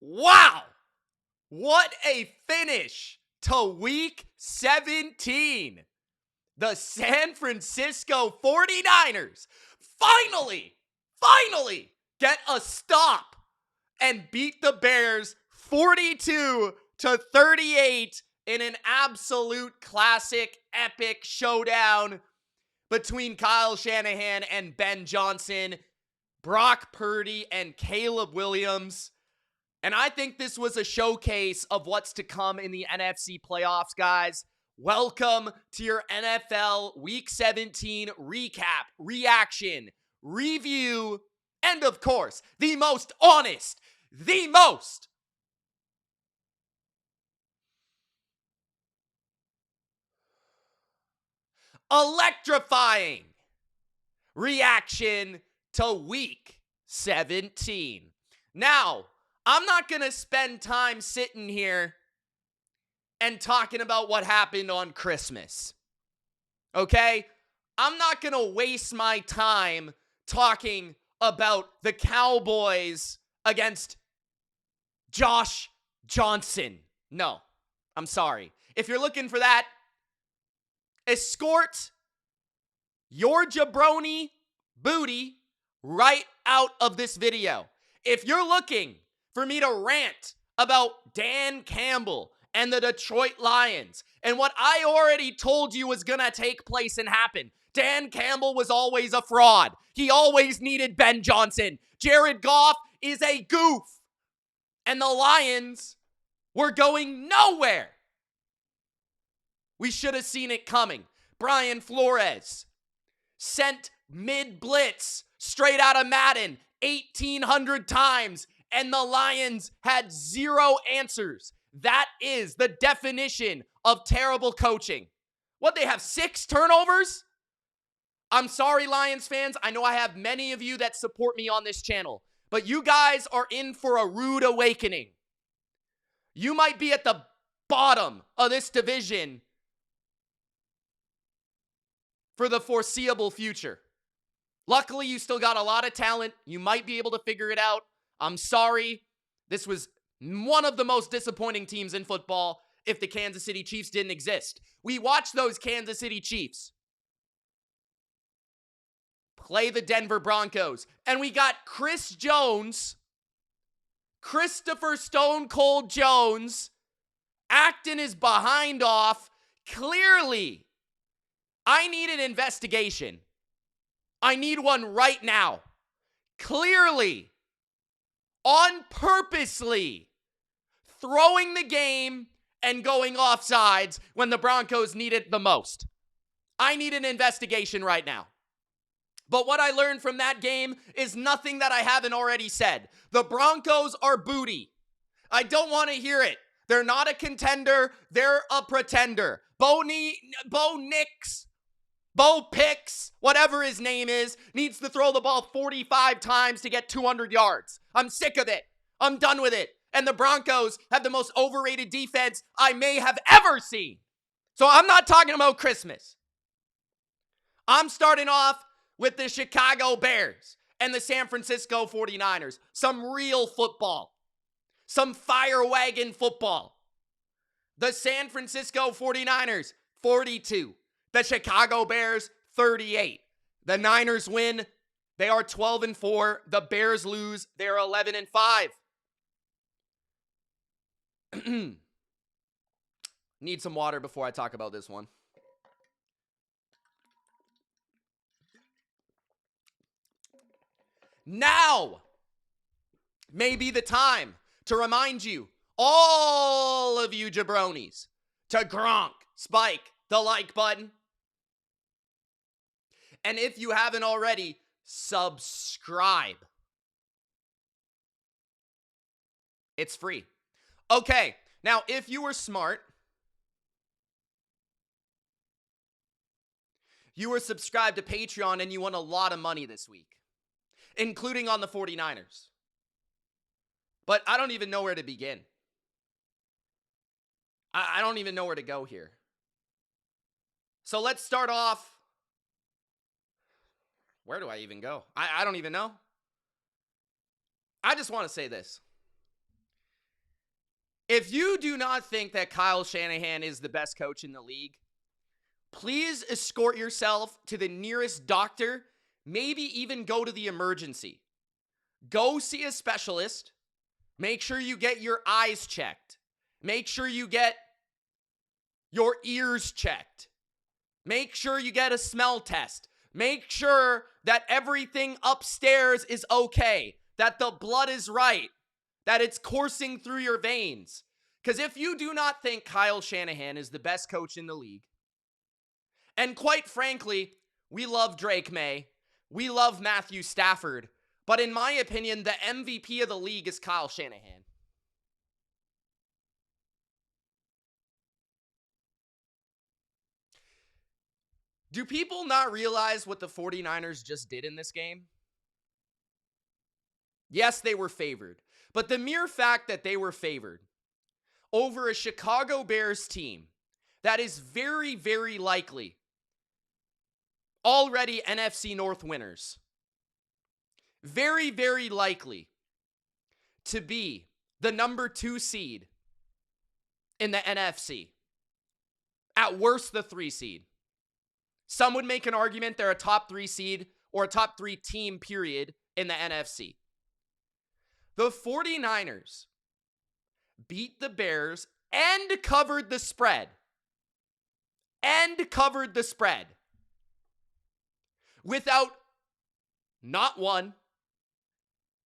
Wow! What a finish to Week 17. The San Francisco 49ers finally get a stop and beat the Bears 42-38 in an absolute classic epic showdown between Kyle Shanahan and Ben Johnson, Brock Purdy and Caleb Williams. And I think this was a showcase of what's to come in the NFC playoffs, guys. Welcome to your NFL Week 17 recap, reaction, review, and of course, the most honest, the most electrifying reaction to Week 17. Now, I'm not going to spend time sitting here and talking about what happened on Christmas. Okay? I'm not going to waste my time talking about the Cowboys against Josh Johnson. No, I'm sorry. If you're looking for that, escort your jabroni booty right out of this video. If you're looking for me to rant about Dan Campbell and the Detroit Lions and what I already told you was going to take place and happen, Dan Campbell was always a fraud. He always needed Ben Johnson. Jared Goff is a goof. And the Lions were going nowhere. We should have seen it coming. Brian Flores sent mid-blitz straight out of Madden 1,800 times, and the Lions had zero answers. That is the definition of terrible coaching. What, they have 6 turnovers? I'm sorry, Lions fans. I know I have many of you that support me on this channel, but you guys are in for a rude awakening. You might be at the bottom of this division for the foreseeable future. Luckily, you still got a lot of talent. You might be able to figure it out. I'm sorry. This was one of the most disappointing teams in football if the Kansas City Chiefs didn't exist. We watched those Kansas City Chiefs play the Denver Broncos, and we got Chris Jones, Christopher Stone Cold Jones, acting his behind off. Clearly, I need an investigation. I need one right now. Clearly, on purposely throwing the game and going offsides when the Broncos need it the most. I need an investigation right now. But what I learned from that game is nothing that I haven't already said. The Broncos are booty. I don't want to hear it. They're not a contender. They're a pretender. Bo Picks, whatever his name is, needs to throw the ball 45 times to get 200 yards. I'm sick of it. I'm done with it. And the Broncos have the most overrated defense I may have ever seen. So I'm not talking about Christmas. I'm starting off with the Chicago Bears and the San Francisco 49ers. Some real football. Some fire wagon football. The San Francisco 49ers, 42. The Chicago Bears, 38. The Niners win. They are 12-4. The Bears lose. They're 11-5. Need some water before I talk about this one. Now may be the time to remind you, all of you jabronis, to Gronk, spike the like button. And if you haven't already, subscribe. It's free. Okay, now if you were smart, you were subscribed to Patreon and you won a lot of money this week, including on the 49ers. But I don't even know where to begin. I don't even know where to go here. So let's start off. Where do I even go? I don't even know. I just want to say this. If you do not think that Kyle Shanahan is the best coach in the league, please escort yourself to the nearest doctor, maybe even go to the emergency. Go see a specialist. Make sure you get your eyes checked. Make sure you get your ears checked. Make sure you get a smell test. Make sure that everything upstairs is okay, that the blood is right, that it's coursing through your veins. Because if you do not think Kyle Shanahan is the best coach in the league, and quite frankly, we love Drake May, we love Matthew Stafford, but in my opinion, the MVP of the league is Kyle Shanahan. Do people not realize what the 49ers just did in this game? Yes, they were favored, but the mere fact that they were favored over a Chicago Bears team that is very, very likely already NFC North winners, very, very likely to be the number 2 seed in the NFC, at worst the 3 seed. Some would make an argument they're a top 3 seed or a top 3 team, period, in the NFC. The 49ers beat the Bears and covered the spread. Without not 1,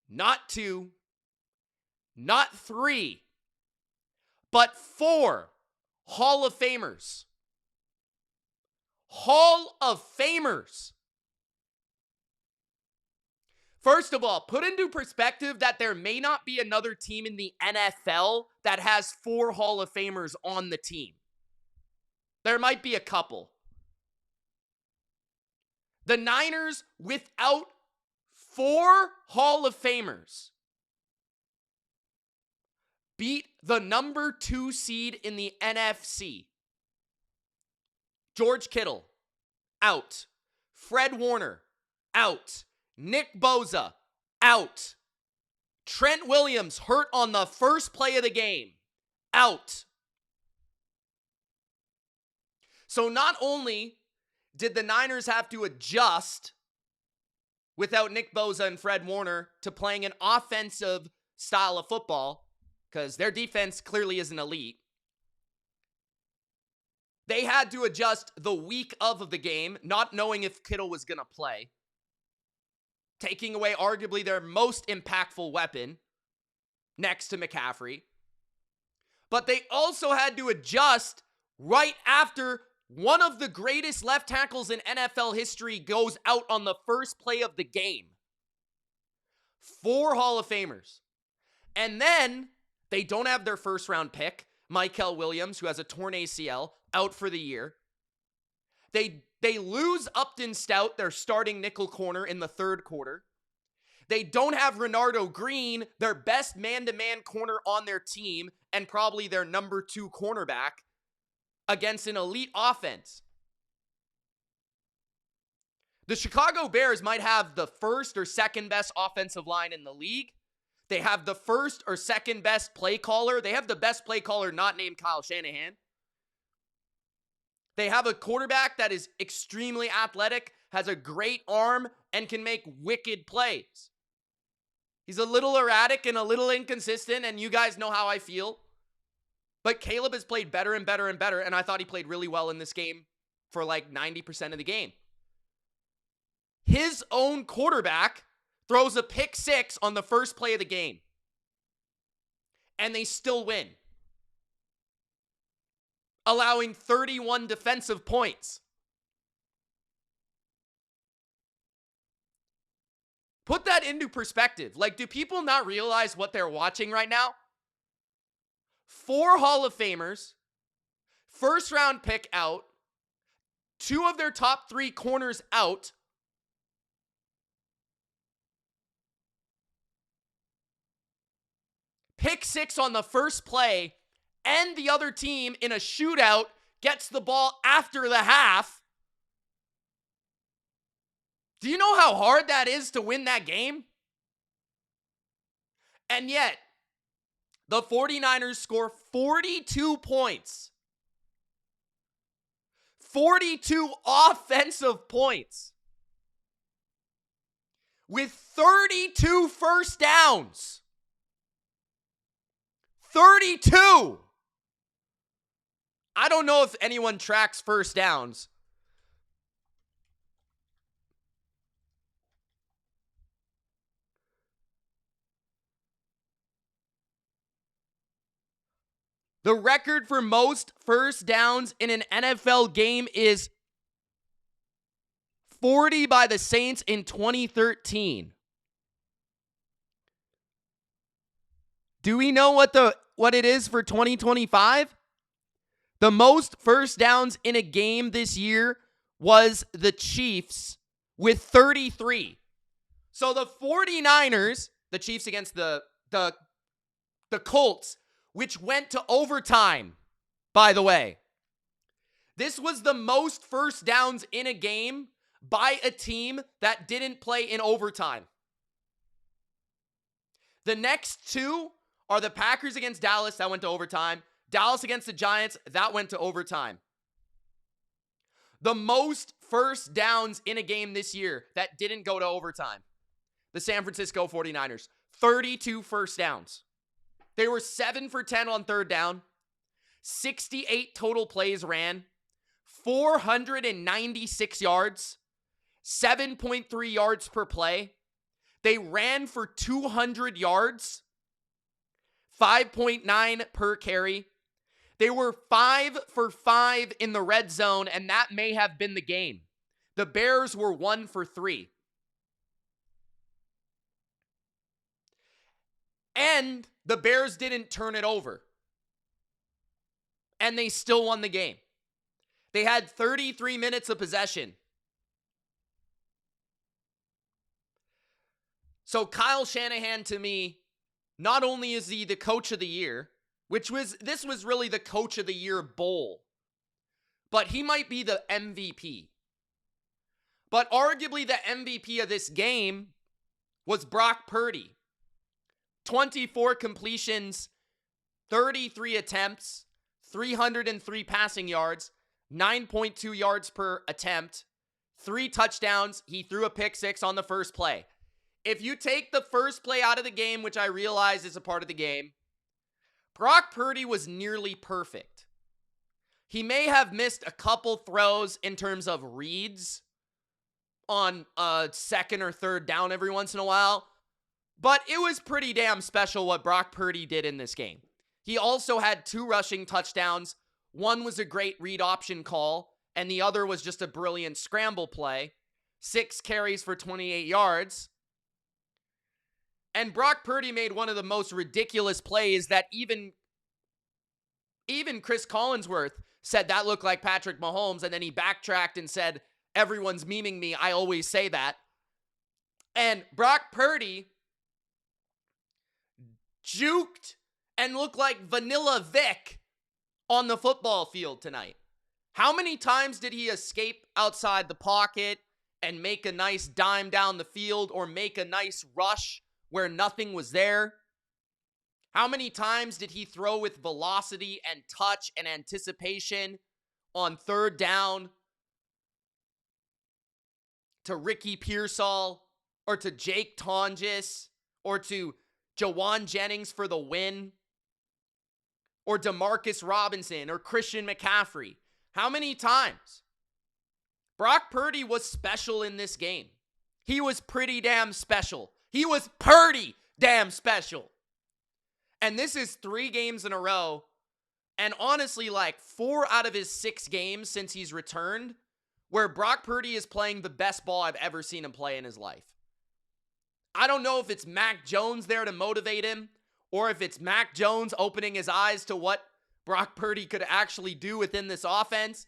not 2, not 3, but 4 Hall of Famers. Hall of Famers. First of all, put into perspective that there may not be another team in the NFL that has 4 Hall of Famers on the team. There might be a couple. The Niners, without 4 Hall of Famers, beat the number 2 seed in the NFC. George Kittle, out. Fred Warner, out. Nick Bosa, out. Trent Williams, hurt on the first play of the game, out. So not only did the Niners have to adjust without Nick Bosa and Fred Warner to playing an offensive style of football, because their defense clearly isn't elite, they had to adjust the week of the game, not knowing if Kittle was going to play, taking away arguably their most impactful weapon next to McCaffrey. But they also had to adjust right after one of the greatest left tackles in NFL history goes out on the first play of the game. 4 Hall of Famers. And then they don't have their first round pick, Michael Williams, who has a torn ACL, out for the year. They lose Upton Stout, their starting nickel corner, in the third quarter. They don't have Renardo Green, their best man-to-man corner on their team, and probably their number 2 cornerback, against an elite offense. The Chicago Bears might have the first or second best offensive line in the league. They have the first or second best play caller. They have the best play caller not named Kyle Shanahan. They have a quarterback that is extremely athletic, has a great arm, and can make wicked plays. He's a little erratic and a little inconsistent, and you guys know how I feel. But Caleb has played better and better and better, and I thought he played really well in this game for like 90% of the game. His own quarterback throws a pick 6 on the first play of the game, and they still win, allowing 31 defensive points. Put that into perspective. Like, do people not realize what they're watching right now? 4 Hall of Famers, first round pick out, 2 of their top 3 corners out, pick 6 on the first play, and the other team in a shootout gets the ball after the half. Do you know how hard that is to win that game? And yet, The 49ers score 42 points. 42 offensive points. With 32 first downs. 32! I don't know if anyone tracks first downs. The record for most first downs in an NFL game is 40 by the Saints in 2013. Do we know what it is for 2025? The most first downs in a game this year was the Chiefs with 33. So the 49ers, the Chiefs against the Colts, which went to overtime, by the way. This was the most first downs in a game by a team that didn't play in overtime. The next two are the Packers against Dallas, that went to overtime. Dallas against the Giants, that went to overtime. The most first downs in a game this year that didn't go to overtime. The San Francisco 49ers, 32 first downs. They were 7 for 10 on third down, 68 total plays ran, 496 yards, 7.3 yards per play. They ran for 200 yards, 5.9 per carry. They were 5 for 5 in the red zone, and that may have been the game. The Bears were 1 for 3. And the Bears didn't turn it over. And they still won the game. They had 33 minutes of possession. So Kyle Shanahan, to me, not only is he the coach of the year, this was really the coach of the year bowl, but he might be the MVP. But arguably the MVP of this game was Brock Purdy. 24 completions, 33 attempts, 303 passing yards, 9.2 yards per attempt, 3 touchdowns. He threw a pick 6 on the first play. If you take the first play out of the game, which I realize is a part of the game, Brock Purdy was nearly perfect. He may have missed a couple throws in terms of reads on second or third down every once in a while, but it was pretty damn special what Brock Purdy did in this game. He also had 2 rushing touchdowns. One was a great read option call, and the other was just a brilliant scramble play. 6 carries for 28 yards. And Brock Purdy made one of the most ridiculous plays that even Chris Collinsworth said that looked like Patrick Mahomes, and then he backtracked and said, everyone's memeing me, I always say that. And Brock Purdy juked and looked like Vanilla Vic on the football field tonight. How many times did he escape outside the pocket and make a nice dime down the field or make a nice rush where nothing was there? How many times did he throw with velocity and touch and anticipation on third down to Ricky Pearsall or to Jake Tonjes or to Jawan Jennings for the win or DeMarcus Robinson or Christian McCaffrey? How many times? Brock Purdy was special in this game. He was pretty damn special. He was Purdy damn special. And this is 3 games in a row. And honestly, like 4 out of his 6 games since he's returned, where Brock Purdy is playing the best ball I've ever seen him play in his life. I don't know if it's Mac Jones there to motivate him, or if it's Mac Jones opening his eyes to what Brock Purdy could actually do within this offense,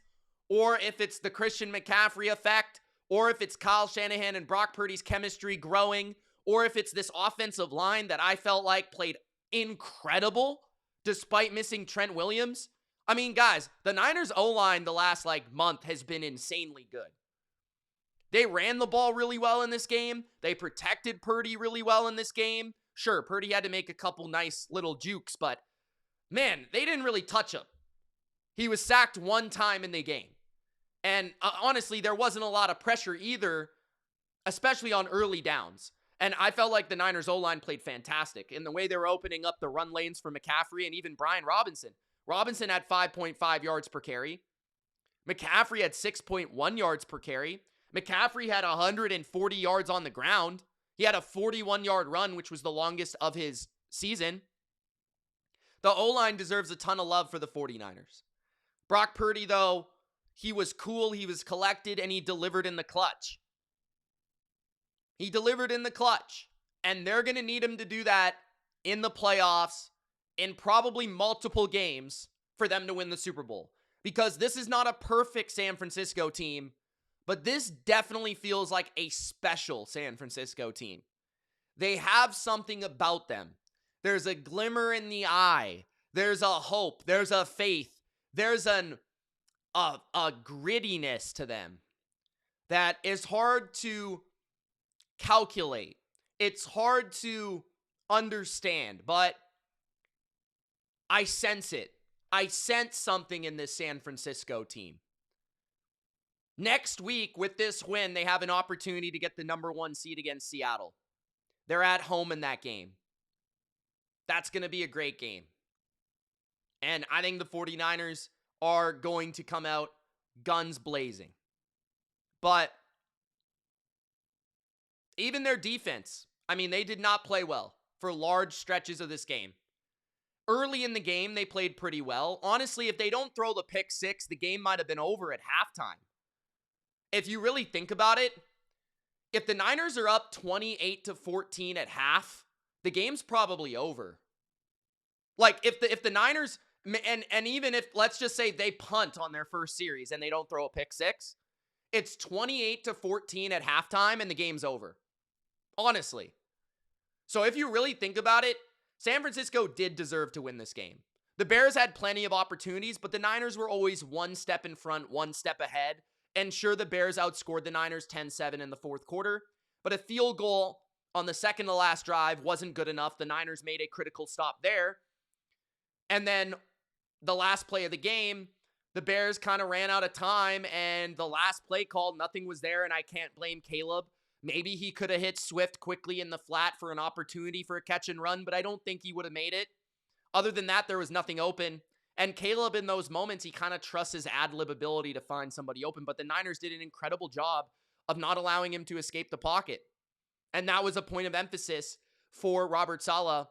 or if it's the Christian McCaffrey effect, or if it's Kyle Shanahan and Brock Purdy's chemistry growing, or if it's this offensive line that I felt like played incredible despite missing Trent Williams. I mean, guys, the Niners O-line the last month has been insanely good. They ran the ball really well in this game. They protected Purdy really well in this game. Sure, Purdy had to make a couple nice little jukes, but man, they didn't really touch him. He was sacked one time in the game. And honestly, there wasn't a lot of pressure either, especially on early downs. And I felt like the Niners O-line played fantastic in the way they were opening up the run lanes for McCaffrey and even Brian Robinson. Robinson had 5.5 yards per carry. McCaffrey had 6.1 yards per carry. McCaffrey had 140 yards on the ground. He had a 41-yard run, which was the longest of his season. The O-line deserves a ton of love for the 49ers. Brock Purdy, though, he was cool, he was collected, and he delivered in the clutch. He delivered in the clutch. And they're going to need him to do that in the playoffs, in probably multiple games, for them to win the Super Bowl. Because this is not a perfect San Francisco team, but this definitely feels like a special San Francisco team. They have something about them. There's a glimmer in the eye. There's a hope. There's a faith. There's a grittiness to them that is hard to calculate. It's hard to understand, but I sense it. I sense something in this San Francisco team. Next week, with this win, they have an opportunity to get the number 1 seed against Seattle. They're at home in that game. That's going to be a great game. And I think the 49ers are going to come out guns blazing. But even their defense, I mean, they did not play well for large stretches of this game. Early in the game, they played pretty well. Honestly, if they don't throw the pick six, the game might have been over at halftime. If you really think about it, if the Niners are up 28-14 at half, the game's probably over. Like, if the Niners, and even if, let's just say they punt on their first series and they don't throw a pick six, it's 28-14 at halftime and the game's over. Honestly. So if you really think about it, San Francisco did deserve to win this game. The Bears had plenty of opportunities, but the Niners were always one step in front, one step ahead. And sure, the Bears outscored the Niners 10-7 in the fourth quarter, but a field goal on the second to last drive wasn't good enough. The Niners made a critical stop there. And then the last play of the game, the Bears kind of ran out of time, and the last play called, nothing was there, and I can't blame Caleb. Maybe he could have hit Swift quickly in the flat for an opportunity for a catch and run, but I don't think he would have made it. Other than that, there was nothing open. And Caleb, in those moments, he kind of trusts his ad-lib ability to find somebody open, but the Niners did an incredible job of not allowing him to escape the pocket. And that was a point of emphasis for Robert Saleh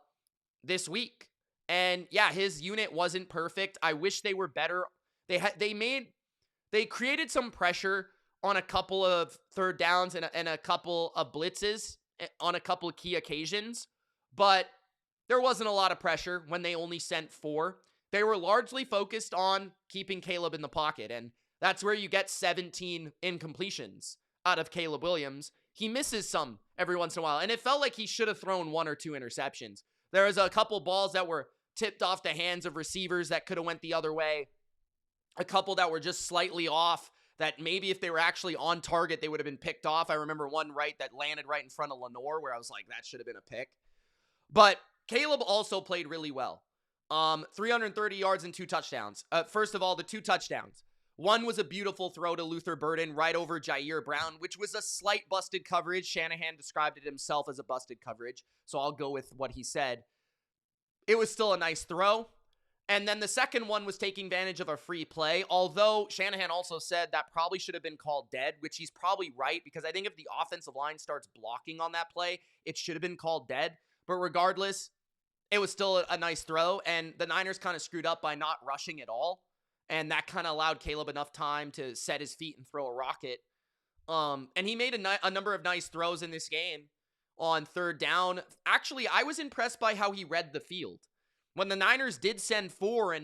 this week. And yeah, his unit wasn't perfect. I wish they were better. They created some pressure on a couple of third downs and a couple of blitzes on a couple of key occasions, but there wasn't a lot of pressure when they only sent 4. They were largely focused on keeping Caleb in the pocket, and that's where you get 17 incompletions out of Caleb Williams. He misses some every once in a while, and it felt like he should have thrown 1 or 2 interceptions. There was a couple balls that were tipped off the hands of receivers that could have went the other way. A couple that were just slightly off, that maybe if they were actually on target, they would have been picked off. I remember one that landed right in front of Lenore, where I was like, that should have been a pick. But Caleb also played really well. 330 yards and 2 touchdowns. First of all, the 2 touchdowns. One was a beautiful throw to Luther Burden right over Jair Brown, which was a slight busted coverage. Shanahan described it himself as a busted coverage, so I'll go with what he said. It was still a nice throw. And then the second one was taking advantage of a free play, although Shanahan also said that probably should have been called dead, which he's probably right, because I think if the offensive line starts blocking on that play, it should have been called dead. But regardless, it was still a nice throw, and the Niners kind of screwed up by not rushing at all, and that kind of allowed Caleb enough time to set his feet and throw a rocket. And he made a number of nice throws in this game on third down. Actually, I was impressed by how he read the field. When the Niners did send 4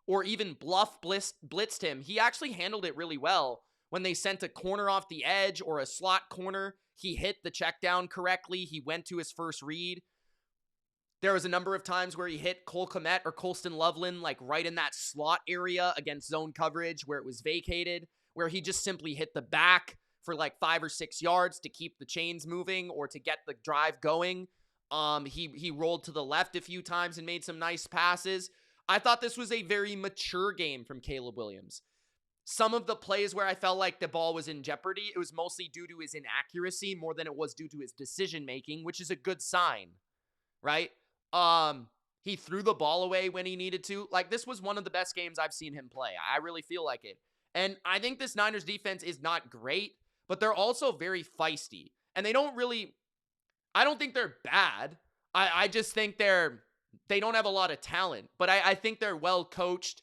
or even blitzed him, he actually handled it really well. When they sent a corner off the edge or a slot corner, he hit the check down correctly. He went to his first read. There was a number of times where he hit Cole Kmet or Colston Loveland, like right in that slot area against zone coverage where it was vacated, where he just simply hit the back for like 5 or 6 yards to keep the chains moving or to get the drive going. He rolled to the left a few times and made some nice passes. I thought this was a very mature game from Caleb Williams. Some of the plays where I felt like the ball was in jeopardy, it was mostly due to his inaccuracy more than it was due to his decision making, which is a good sign, right? He threw the ball away when he needed to. Like, this was one of the best games I've seen him play. I really feel like it. And I think this Niners defense is not great, but they're also very feisty. And they don't really, I don't think they're bad. I just think they don't have a lot of talent, but I think they're well coached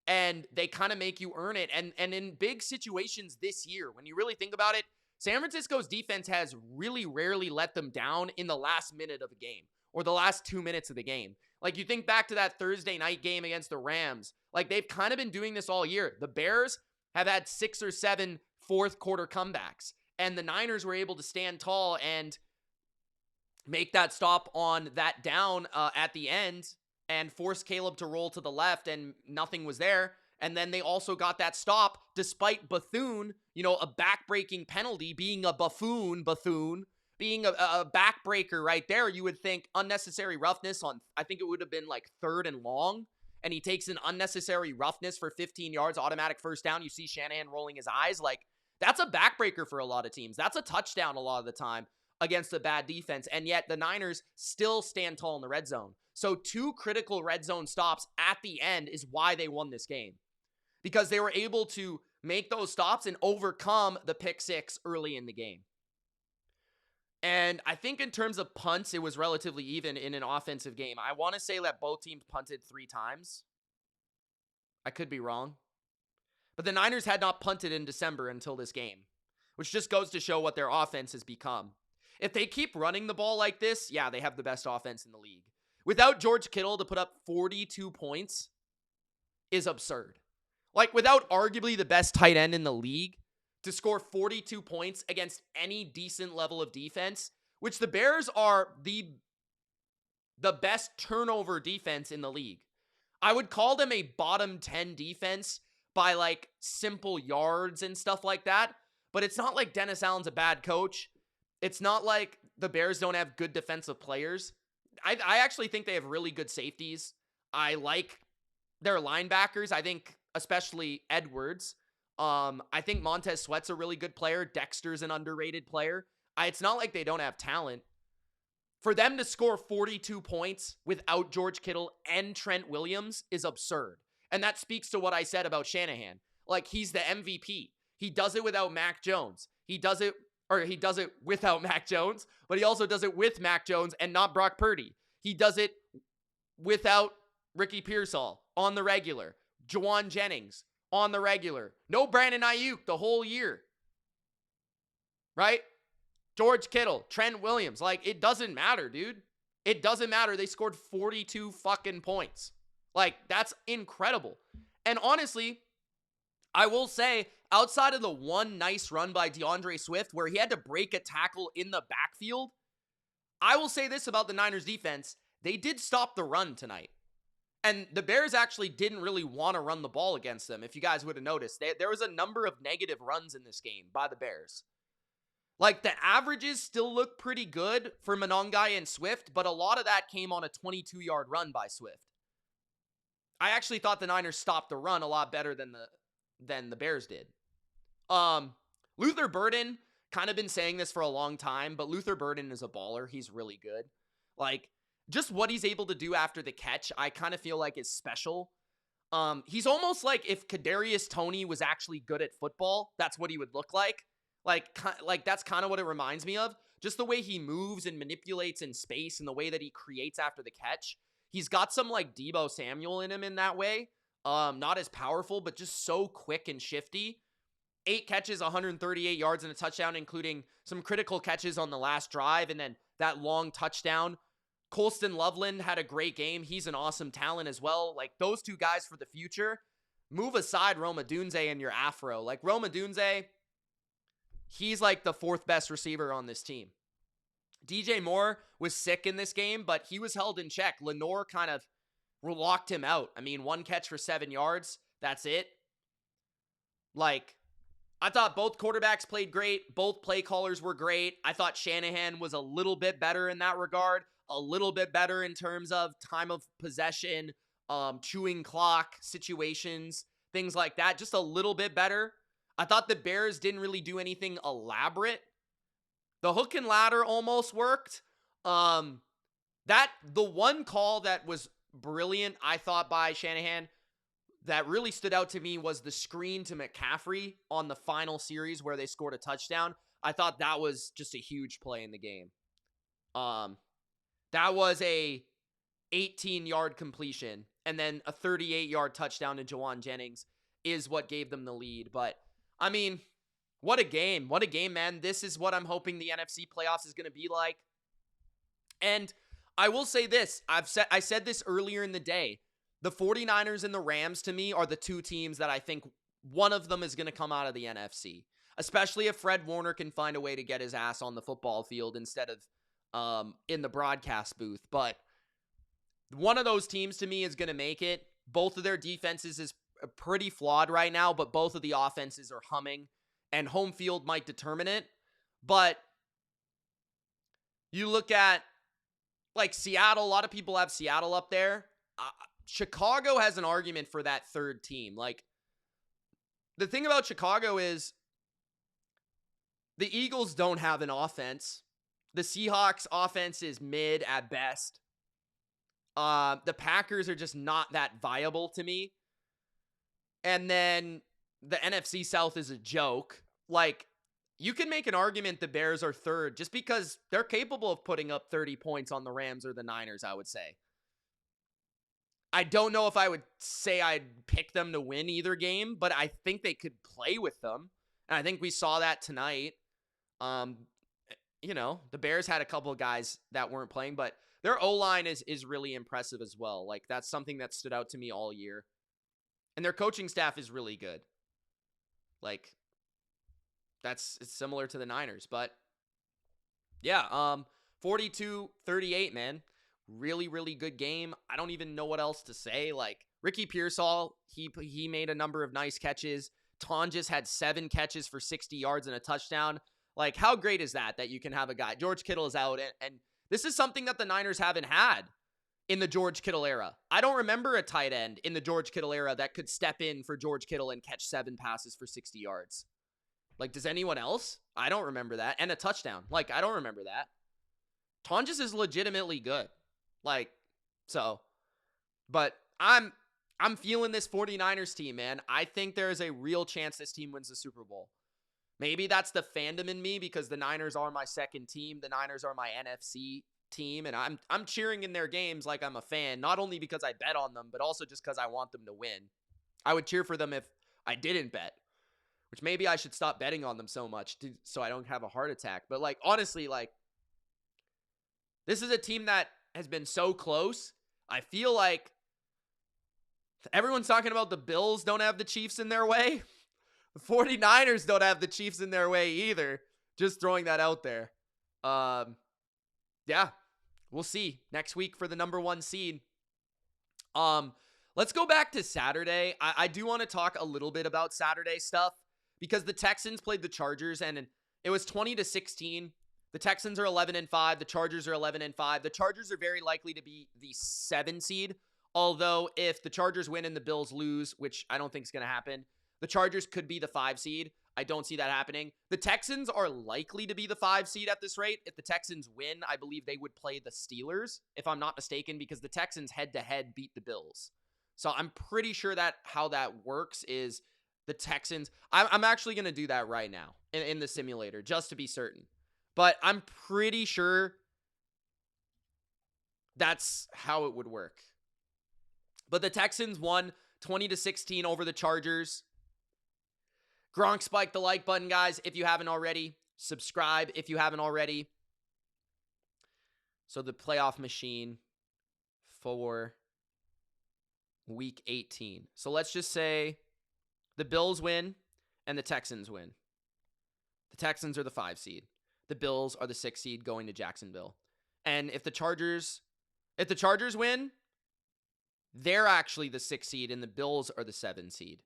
and they kind of make you earn it. And in big situations this year, when you really think about it, San Francisco's defense has really rarely let them down in the last minute of a game or the last 2 minutes of the game. Like, you think back to that Thursday night game against the Rams, like, they've kind of been doing this all year. The Bears have had 6 or 7 fourth quarter comebacks, and the Niners were able to stand tall and make that stop on that down at the end and force Caleb to roll to the left, and nothing was there. And then they also got that stop despite Bethune, a back-breaking penalty, being a Bethune, being a backbreaker right there. You would think unnecessary roughness on, I think it would have been like 3rd and long, and he takes an unnecessary roughness for 15 yards, automatic first down. You see Shanahan rolling his eyes. Like, that's a backbreaker for a lot of teams. That's a touchdown a lot of the time against a bad defense, and yet the Niners still stand tall in the red zone. So 2 critical red zone stops at the end is why they won this game, because they were able to make those stops and overcome the pick 6 early in the game. And I think in terms of punts, it was relatively even in an offensive game. I want to say that both teams punted 3 times. I could be wrong. But the Niners had not punted in December until this game, which just goes to show what their offense has become. If they keep running the ball like this, yeah, they have the best offense in the league. Without George Kittle to put up 42 points is absurd. Like, without arguably the best tight end in the league to score 42 points against any decent level of defense, which the Bears are the best turnover defense in the league. I would call them a bottom 10 defense by like simple yards and stuff like that, but it's not like Dennis Allen's a bad coach. It's not like the Bears don't have good defensive players. I actually think they have really good safeties. I like their linebackers. I think especially Edwards. I think Montez Sweat's a really good player. Dexter's an underrated player. It's not like they don't have talent. For them to score 42 points without George Kittle and Trent Williams is absurd. And that speaks to what I said about Shanahan. Like, he's the MVP. He does it without Mac Jones. He does it without Mac Jones, but he also does it with Mac Jones and not Brock Purdy. He does it without Ricky Pearsall on the regular. Juwan Jennings on the regular. No Brandon Ayuk the whole year. Right? George Kittle, Trent Williams. Like, it doesn't matter, dude. It doesn't matter. They scored 42 fucking points. Like, that's incredible. And honestly, I will say, outside of the one nice run by DeAndre Swift where he had to break a tackle in the backfield, I will say this about the Niners defense. They did stop the run tonight. And the Bears actually didn't really want to run the ball against them, if you guys would have noticed. There was a number of negative runs in this game by the Bears. Like, the averages still look pretty good for Monongai and Swift, but a lot of that came on a 22-yard run by Swift. I actually thought the Niners stopped the run a lot better than the Bears did. Luther Burden, kind of been saying this for a long time, but Luther Burden is a baller. He's really good. Like, just what he's able to do after the catch, I kind of feel like is special. He's almost like if Kadarius Toney was actually good at football, that's what he would look like. Like that's kind of what it reminds me of. Just the way he moves and manipulates in space and the way that he creates after the catch. He's got some like Deebo Samuel in him in that way. Not as powerful, but just so quick and shifty. 8 catches, 138 yards and a touchdown, including some critical catches on the last drive and then that long touchdown. Colston Loveland had a great game. He's an awesome talent as well. Like, those two guys for the future. Move aside Rome Odunze and your afro. Like, Rome Odunze, he's like the 4th best receiver on this team. DJ Moore was sick in this game, but he was held in check. Lenore kind of locked him out. I mean, 1 catch for 7 yards. That's it. Like, I thought both quarterbacks played great. Both play callers were great. I thought Shanahan was a little bit better in that regard. a little bit better in terms of time of possession, chewing clock situations, things like that. Just a little bit better. I thought the Bears didn't really do anything elaborate. The hook and ladder almost worked. The one call that was brilliant, I thought, by Shanahan that really stood out to me was the screen to McCaffrey on the final series where they scored a touchdown. I thought that was just a huge play in the game. That was a 18-yard completion, and then a 38-yard touchdown to Jawan Jennings is what gave them the lead. But, I mean, what a game. What a game, man. This is what I'm hoping the NFC playoffs is going to be like. And I will say this. I said this earlier in the day. The 49ers and the Rams, to me, are the two teams that I think one of them is going to come out of the NFC. Especially if Fred Warner can find a way to get his ass on the football field instead of in the broadcast booth. But one of those teams, to me, is going to make it. Both of their defenses is pretty flawed right now, but both of the offenses are humming. And home field might determine it. But you look at, like, Seattle. A lot of people have Seattle up there. Chicago has an argument for that third team. Like, the thing about Chicago is the Eagles don't have an offense. The Seahawks offense is mid at best. The Packers are just not that viable to me. And then the NFC South is a joke. Like, you can make an argument the Bears are third just because they're capable of putting up 30 points on the Rams or the Niners, I would say. I don't know if I would say I'd pick them to win either game, but I think they could play with them. And I think we saw that tonight. The Bears had a couple of guys that weren't playing, but their O-line is really impressive as well. Like, that's something that stood out to me all year. And their coaching staff is really good. Like, it's similar to the Niners. But, yeah, 42-38, man. Really, really good game. I don't even know what else to say. Like, Ricky Pearsall, he made a number of nice catches. Tonjes had 7 catches for 60 yards and a touchdown. Like, how great is that you can have a guy? George Kittle is out, and this is something that the Niners haven't had in the George Kittle era. I don't remember a tight end in the George Kittle era that could step in for George Kittle and catch 7 passes for 60 yards. Like, does anyone else? I don't remember that. And a touchdown. Like, I don't remember that. Tonjes is legitimately good. Like, so, but I'm feeling this 49ers team, man. I think there is a real chance this team wins the Super Bowl. Maybe that's the fandom in me because the Niners are my second team. The Niners are my NFC team, and I'm cheering in their games like I'm a fan, not only because I bet on them, but also just because I want them to win. I would cheer for them if I didn't bet, which maybe I should stop betting on them so much so I don't have a heart attack. But, like, honestly, like, this is a team that has been so close. I feel like everyone's talking about the Bills don't have the Chiefs in their way. The 49ers don't have the Chiefs in their way either. Just throwing that out there. Yeah, we'll see next week for the number 1 seed. Let's go back to Saturday. I do want to talk a little bit about Saturday stuff because the Texans played the Chargers and it was 20-16. The Texans are 11-5. The Chargers are 11-5. The Chargers are very likely to be the 7 seed. Although if the Chargers win and the Bills lose, which I don't think is going to happen, the Chargers could be the 5 seed. I don't see that happening. The Texans are likely to be the 5 seed at this rate. If the Texans win, I believe they would play the Steelers, if I'm not mistaken, because the Texans head-to-head beat the Bills. So I'm pretty sure that how that works is the Texans. I'm actually going to do that right now in the simulator, just to be certain. But I'm pretty sure that's how it would work. But the Texans won 20-16 over the Chargers. Gronk spiked the like button, guys, if you haven't already. Subscribe if you haven't already. So the playoff machine for week 18. So let's just say the Bills win and the Texans win. The Texans are the 5 seed. The Bills are the 6 seed going to Jacksonville. And if the Chargers win, they're actually the 6 seed and the Bills are the 7 seed.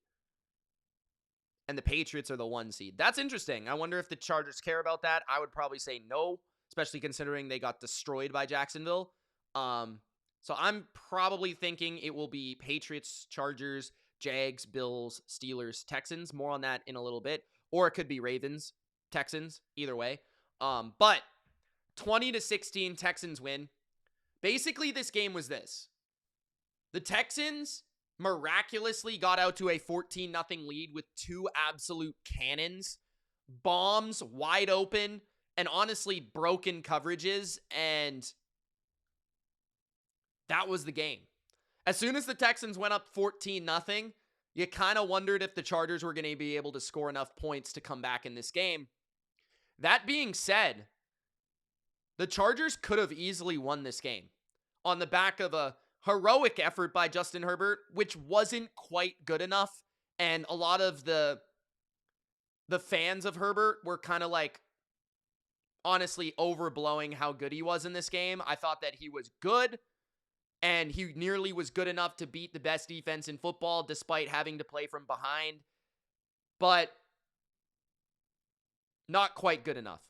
And the Patriots are the 1 seed. That's interesting. I wonder if the Chargers care about that. I would probably say no, especially considering they got destroyed by Jacksonville. So I'm probably thinking it will be Patriots, Chargers, Jags, Bills, Steelers, Texans. More on that in a little bit. Or it could be Ravens, Texans, either way. But 20-16 Texans win. Basically, this game was this. The Texans miraculously got out to a 14-0 lead with two absolute cannons, bombs wide open, and honestly broken coverages, and that was the game. As soon as the Texans went up 14-0, you kind of wondered if the Chargers were going to be able to score enough points to come back in this game. That being said, the Chargers could have easily won this game on the back of a heroic effort by Justin Herbert, which wasn't quite good enough. And a lot of the fans of Herbert were kind of like, honestly, overblowing how good he was in this game. I thought that he was good, and he nearly was good enough to beat the best defense in football despite having to play from behind. But not quite good enough.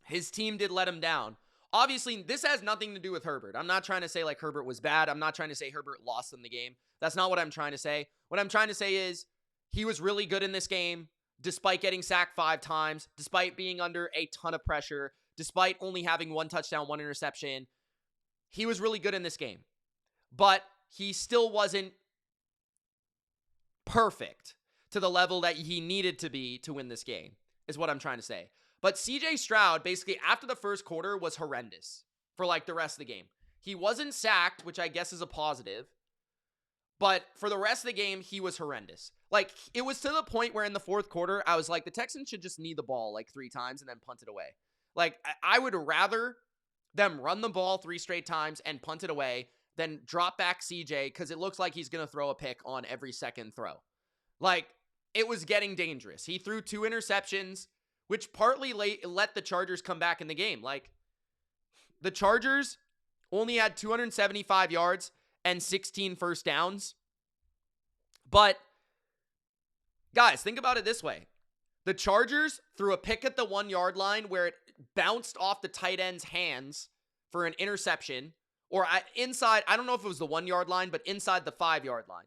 His team did let him down. Obviously, this has nothing to do with Herbert. I'm not trying to say like Herbert was bad. I'm not trying to say Herbert lost in the game. That's not what I'm trying to say. What I'm trying to say is he was really good in this game, despite getting sacked 5 times, despite being under a ton of pressure, despite only having 1 touchdown, 1 interception. He was really good in this game. But he still wasn't perfect to the level that he needed to be to win this game, is what I'm trying to say. But CJ Stroud, basically, after the first quarter, was horrendous for, like, the rest of the game. He wasn't sacked, which I guess is a positive. But for the rest of the game, he was horrendous. Like, it was to the point where in the fourth quarter, I was like, the Texans should just knee the ball, like, 3 times and then punt it away. Like, I would rather them run the ball 3 straight times and punt it away than drop back CJ, because it looks like he's going to throw a pick on every second throw. Like, it was getting dangerous. He threw 2 interceptions, which partly let the Chargers come back in the game. Like, the Chargers only had 275 yards and 16 first downs. But, guys, think about it this way. The Chargers threw a pick at the 1-yard line where it bounced off the tight end's hands for an interception. Or inside, I don't know if it was the 1-yard line, but inside the 5-yard line.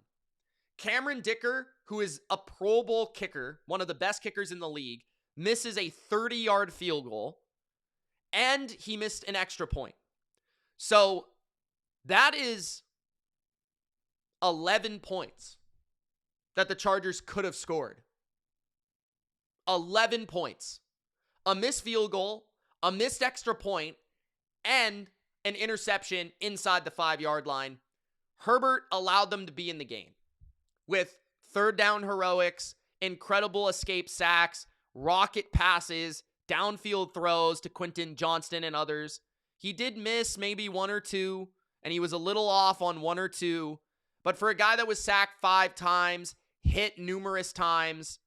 Cameron Dicker, who is a Pro Bowl kicker, one of the best kickers in the league, misses a 30-yard field goal, and he missed an extra point. So that is 11 points that the Chargers could have scored. 11 points. A missed field goal, a missed extra point, and an interception inside the 5-yard line. Herbert allowed them to be in the game with third down heroics, incredible escape sacks, rocket passes, downfield throws to Quentin Johnston and others. He did miss maybe 1 or 2, and he was a little off on 1 or 2. But for a guy that was sacked 5 times, hit numerous times,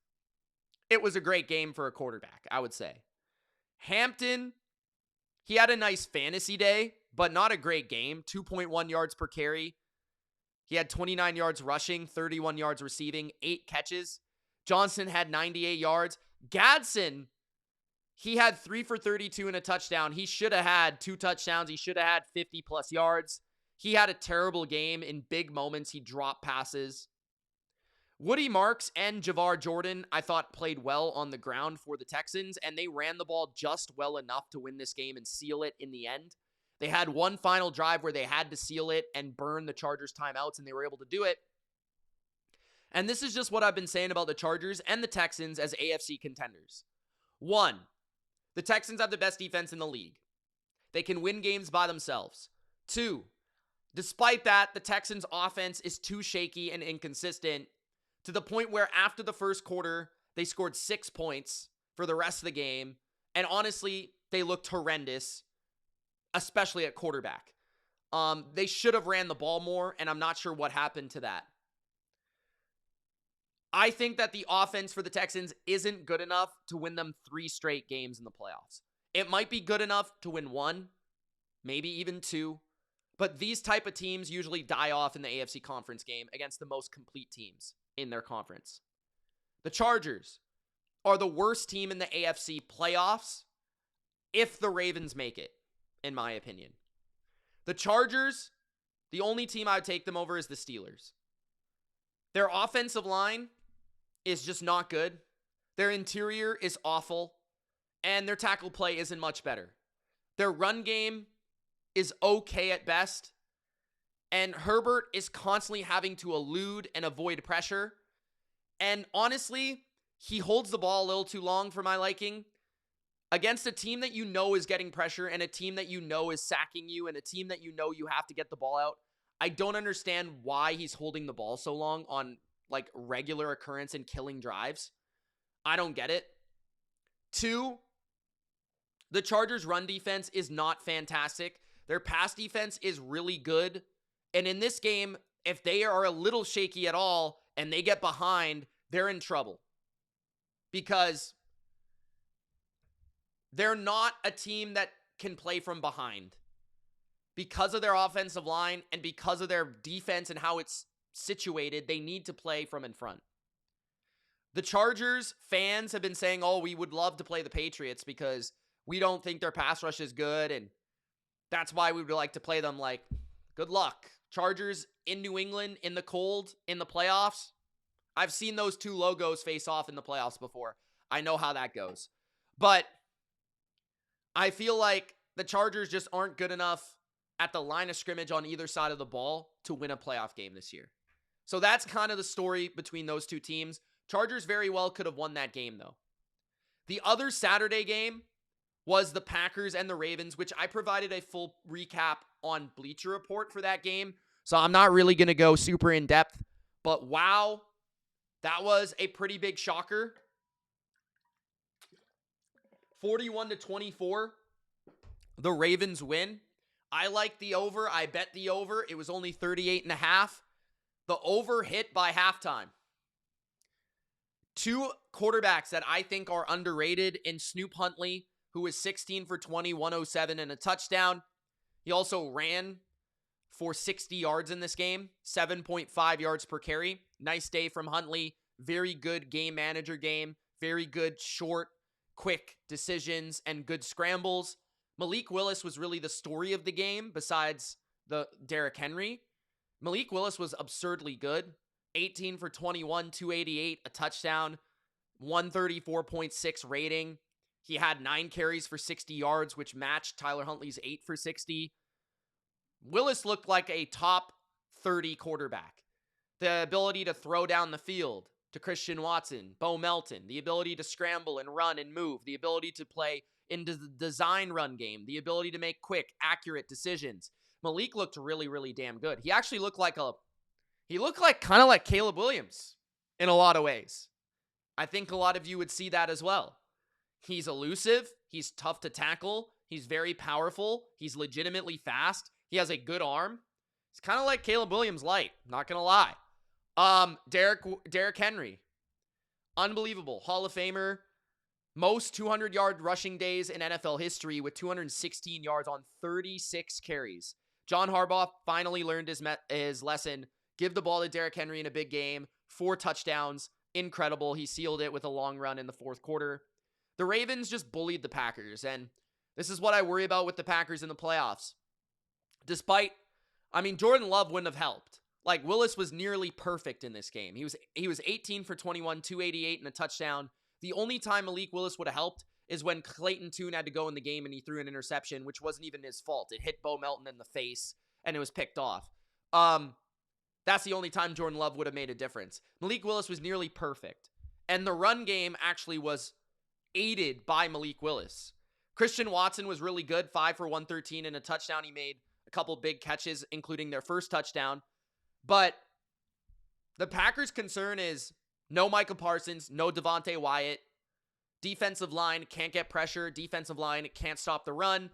it was a great game for a quarterback, I would say. Hampton, he had a nice fantasy day, but not a great game. 2.1 yards per carry. He had 29 yards rushing, 31 yards receiving, 8 catches. Johnson had 98 yards. Gadsden, he had 3 for 32 and a touchdown. He should have had 2 touchdowns. He should have had 50-plus yards. He had a terrible game. In big moments, he dropped passes. Woody Marks and Javar Jordan, I thought, played well on the ground for the Texans, and they ran the ball just well enough to win this game and seal it in the end. They had one final drive where they had to seal it and burn the Chargers' timeouts, and they were able to do it. And this is just what I've been saying about the Chargers and the Texans as AFC contenders. 1, the Texans have the best defense in the league. They can win games by themselves. 2, despite that, the Texans' offense is too shaky and inconsistent to the point where after the first quarter, they scored 6 points for the rest of the game. And honestly, they looked horrendous, especially at quarterback. They should have ran the ball more, and I'm not sure what happened to that. I think that the offense for the Texans isn't good enough to win them 3 straight games in the playoffs. It might be good enough to win 1, maybe even 2, but these type of teams usually die off in the AFC conference game against the most complete teams in their conference. The Chargers are the worst team in the AFC playoffs if the Ravens make it, in my opinion. The Chargers, the only team I would take them over is the Steelers. Their offensive line is just not good. Their interior is awful. And their tackle play isn't much better. Their run game is okay at best. And Herbert is constantly having to elude and avoid pressure. And honestly, he holds the ball a little too long for my liking. Against a team that you know is getting pressure and a team that you know is sacking you and a team that you know you have to get the ball out, I don't understand why he's holding the ball so long on like regular occurrence and killing drives. I don't get it. 2, the Chargers' run defense is not fantastic. Their pass defense is really good. And in this game, if they are a little shaky at all and they get behind, they're in trouble. Because they're not a team that can play from behind. Because of their offensive line and because of their defense and how it's situated, they need to play from in front. The Chargers fans have been saying, oh, we would love to play the Patriots because we don't think their pass rush is good, and that's why we would like to play them. Like, good luck. Chargers in New England in the cold in the playoffs. I've seen those two logos face off in the playoffs before. I know how that goes. But I feel like the Chargers just aren't good enough at the line of scrimmage on either side of the ball to win a playoff game this year. So that's kind of the story between those two teams. Chargers very well could have won that game, though. The other Saturday game was the Packers and the Ravens, which I provided a full recap on Bleacher Report for that game. So I'm not really going to go super in depth. But wow, that was a pretty big shocker. 41-24, the Ravens win. I like the over. I bet the over. It was only 38.5. The over hit by halftime. 2 quarterbacks that I think are underrated in Snoop Huntley, who was 16 for 20, 107 and a touchdown. He also ran for 60 yards in this game, 7.5 yards per carry. Nice day from Huntley. Very good game manager game. Very good short, quick decisions and good scrambles. Malik Willis was really the story of the game besides the Derrick Henry. Malik Willis was absurdly good. 18 for 21, 288, a touchdown, 134.6 rating. He had 9 carries for 60 yards, which matched Tyler Huntley's 8 for 60. Willis looked like a top 30 quarterback. The ability to throw down the field to Christian Watson, Bo Melton, the ability to scramble and run and move, the ability to play into the design run game, the ability to make quick, accurate decisions. Malik looked really, really damn good. He actually looked like kind of like Caleb Williams in a lot of ways. I think a lot of you would see that as well. He's elusive. He's tough to tackle. He's very powerful. He's legitimately fast. He has a good arm. It's kind of like Caleb Williams light. Not going to lie. Derrick Henry. Unbelievable. Hall of Famer. Most 200-yard rushing days in NFL history with 216 yards on 36 carries. John Harbaugh finally learned his lesson. Give the ball to Derrick Henry in a big game. 4 touchdowns. Incredible. He sealed it with a long run in the fourth quarter. The Ravens just bullied the Packers, and this is what I worry about with the Packers in the playoffs. Jordan Love wouldn't have helped. Like, Willis was nearly perfect in this game. He was 18 for 21, 288 and a touchdown. The only time Malik Willis would have helped is when Clayton Tune had to go in the game and he threw an interception, which wasn't even his fault. It hit Bo Melton in the face, and it was picked off. That's the only time Jordan Love would have made a difference. Malik Willis was nearly perfect. And the run game actually was aided by Malik Willis. Christian Watson was really good, 5 for 113 and a touchdown. He made a couple big catches, including their first touchdown. But the Packers' concern is no Micah Parsons, no Devontae Wyatt. Defensive line can't get pressure. Defensive line can't stop the run.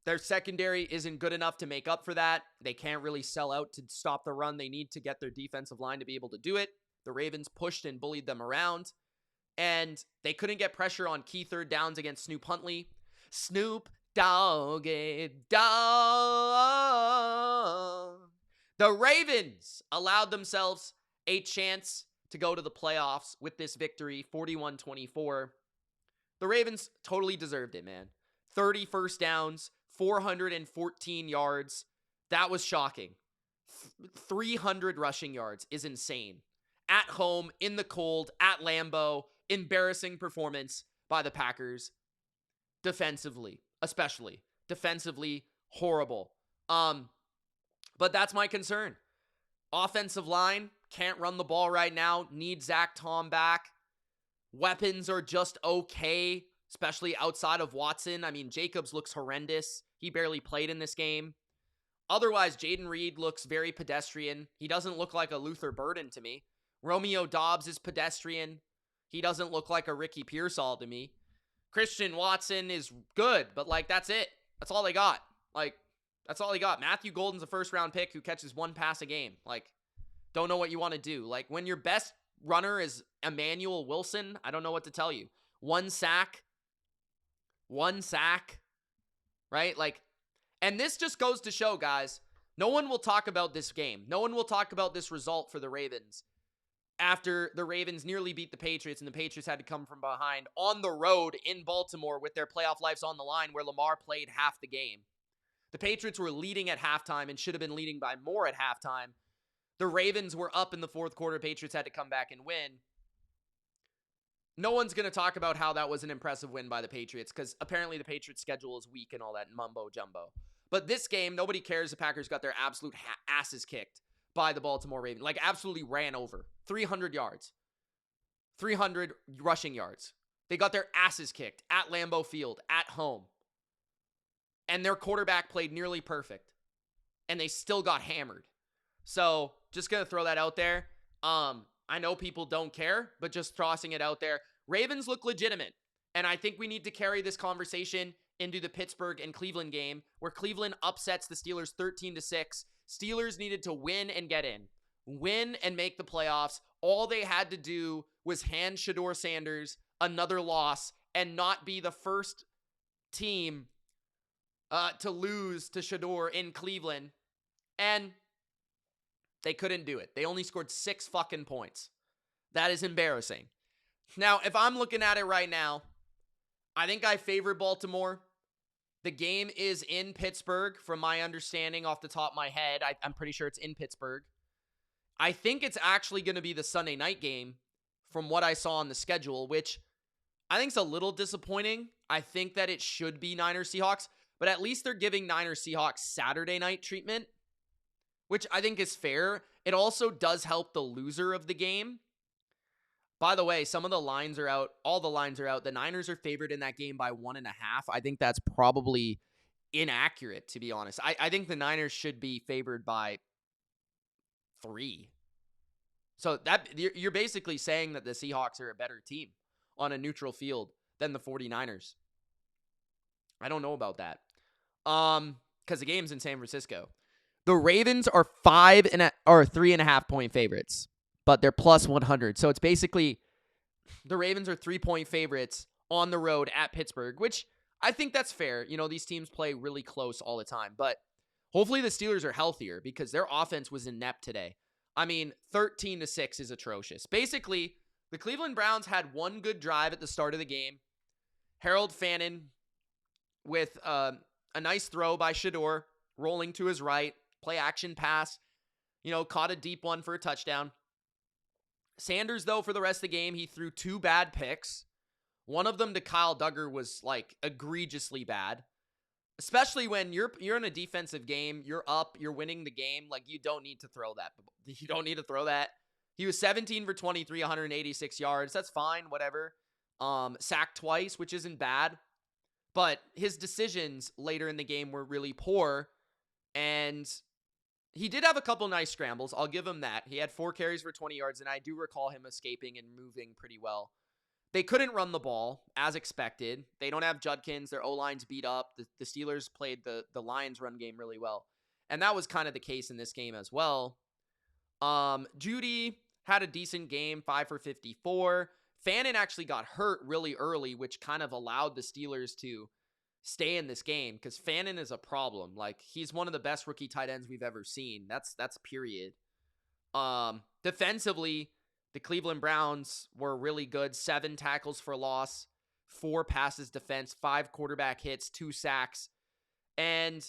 Their secondary isn't good enough to make up for that. They can't really sell out to stop the run. They need to get their defensive line to be able to do it. The Ravens pushed and bullied them around. And they couldn't get pressure on key third downs against Snoop Huntley. Snoop Doggy Dogg. The Ravens allowed themselves a chance to go to the playoffs with this victory, 41-24. The Ravens totally deserved it, man. 30 first downs, 414 yards. That was shocking. 300 rushing yards is insane. At home, in the cold, at Lambeau, embarrassing performance by the Packers. Defensively, especially. Defensively, horrible. But that's my concern. Offensive line, can't run the ball right now. Need Zach Tom back. Weapons are just okay, especially outside of Watson. I mean, Jacobs looks horrendous. He barely played in this game. Otherwise, Jaden Reed looks very pedestrian. He doesn't look like a Luther Burden to me. Romeo Doubs is pedestrian. He doesn't look like a Ricky Pearsall to me. Christian Watson is good, but, like, that's it. That's all they got. Like, that's all they got. Matthew Golden's a first-round pick who catches one pass a game. Like, don't know what you want to do. Like, when your best runner is Emmanuel Wilson, I don't know what to tell you. One sack, right? Like, and this just goes to show, guys, no one will talk about this game. No one will talk about this result for the Ravens after the Ravens nearly beat the Patriots and the Patriots had to come from behind on the road in Baltimore with their playoff lives on the line where Lamar played half the game. The Patriots were leading at halftime and should have been leading by more at halftime. The Ravens were up in the fourth quarter. Patriots had to come back and win. No one's going to talk about how that was an impressive win by the Patriots because apparently the Patriots' schedule is weak and all that mumbo jumbo. But this game, nobody cares. The Packers got their absolute asses kicked by the Baltimore Ravens. Like, absolutely ran over. 300 yards. 300 rushing yards. They got their asses kicked at Lambeau Field, at home. And their quarterback played nearly perfect. And they still got hammered. So, just going to throw that out there. I know people don't care, but just tossing it out there. Ravens look legitimate. And I think we need to carry this conversation into the Pittsburgh and Cleveland game, where Cleveland upsets the Steelers 13-6. Steelers needed to win and get in. Win and make the playoffs. All they had to do was hand Shadeur Sanders another loss and not be the first team to lose to Shadeur in Cleveland. And they couldn't do it. They only scored 6 fucking points. That is embarrassing. Now, if I'm looking at it right now, I think I favor Baltimore. The game is in Pittsburgh, from my understanding off the top of my head. I'm pretty sure it's in Pittsburgh. I think it's actually going to be the Sunday night game from what I saw on the schedule, which I think is a little disappointing. I think that it should be Niners Seahawks, but at least they're giving Niners Seahawks Saturday night treatment, which I think is fair. It also does help the loser of the game. By the way, some of the lines are out. All the lines are out. The Niners are favored in that game by 1.5. I think that's probably inaccurate, to be honest. I think the Niners should be favored by 3. So that you're basically saying that the Seahawks are a better team on a neutral field than the 49ers. I don't know about that. Because the game's in San Francisco. The Ravens are 3.5 point favorites, but they're plus 100. So it's basically the Ravens are 3-point favorites on the road at Pittsburgh, which I think that's fair. You know, these teams play really close all the time, but hopefully the Steelers are healthier because their offense was inept today. I mean, 13-6 is atrocious. Basically, the Cleveland Browns had one good drive at the start of the game. Harold Fannin with a nice throw by Shadeur, rolling to his right, play action pass, caught a deep one for a touchdown. Sanders, though, for the rest of the game, he threw 2 bad picks. One of them to Kyle Duggar was, like, egregiously bad. Especially when you're in a defensive game, you're up, you're winning the game. Like, you don't need to throw that. You don't need to throw that. He was 17 for 23, 186 yards. That's fine, whatever. Sacked twice, which isn't bad. But his decisions later in the game were really poor. And he did have a couple nice scrambles. I'll give him that. He had 4 carries for 20 yards, and I do recall him escaping and moving pretty well. They couldn't run the ball, as expected. They don't have Judkins. Their O-line's beat up. The Steelers played the Lions run game really well. And that was kind of the case in this game as well. Judy had a decent game, 5 for 54. Fannin actually got hurt really early, which kind of allowed the Steelers to stay in this game because Fannin is a problem. Like, he's one of the best rookie tight ends we've ever seen. That's period. Defensively, the Cleveland Browns were really good. 7 tackles for loss. 4 passes defense, 5 quarterback hits, 2 sacks. And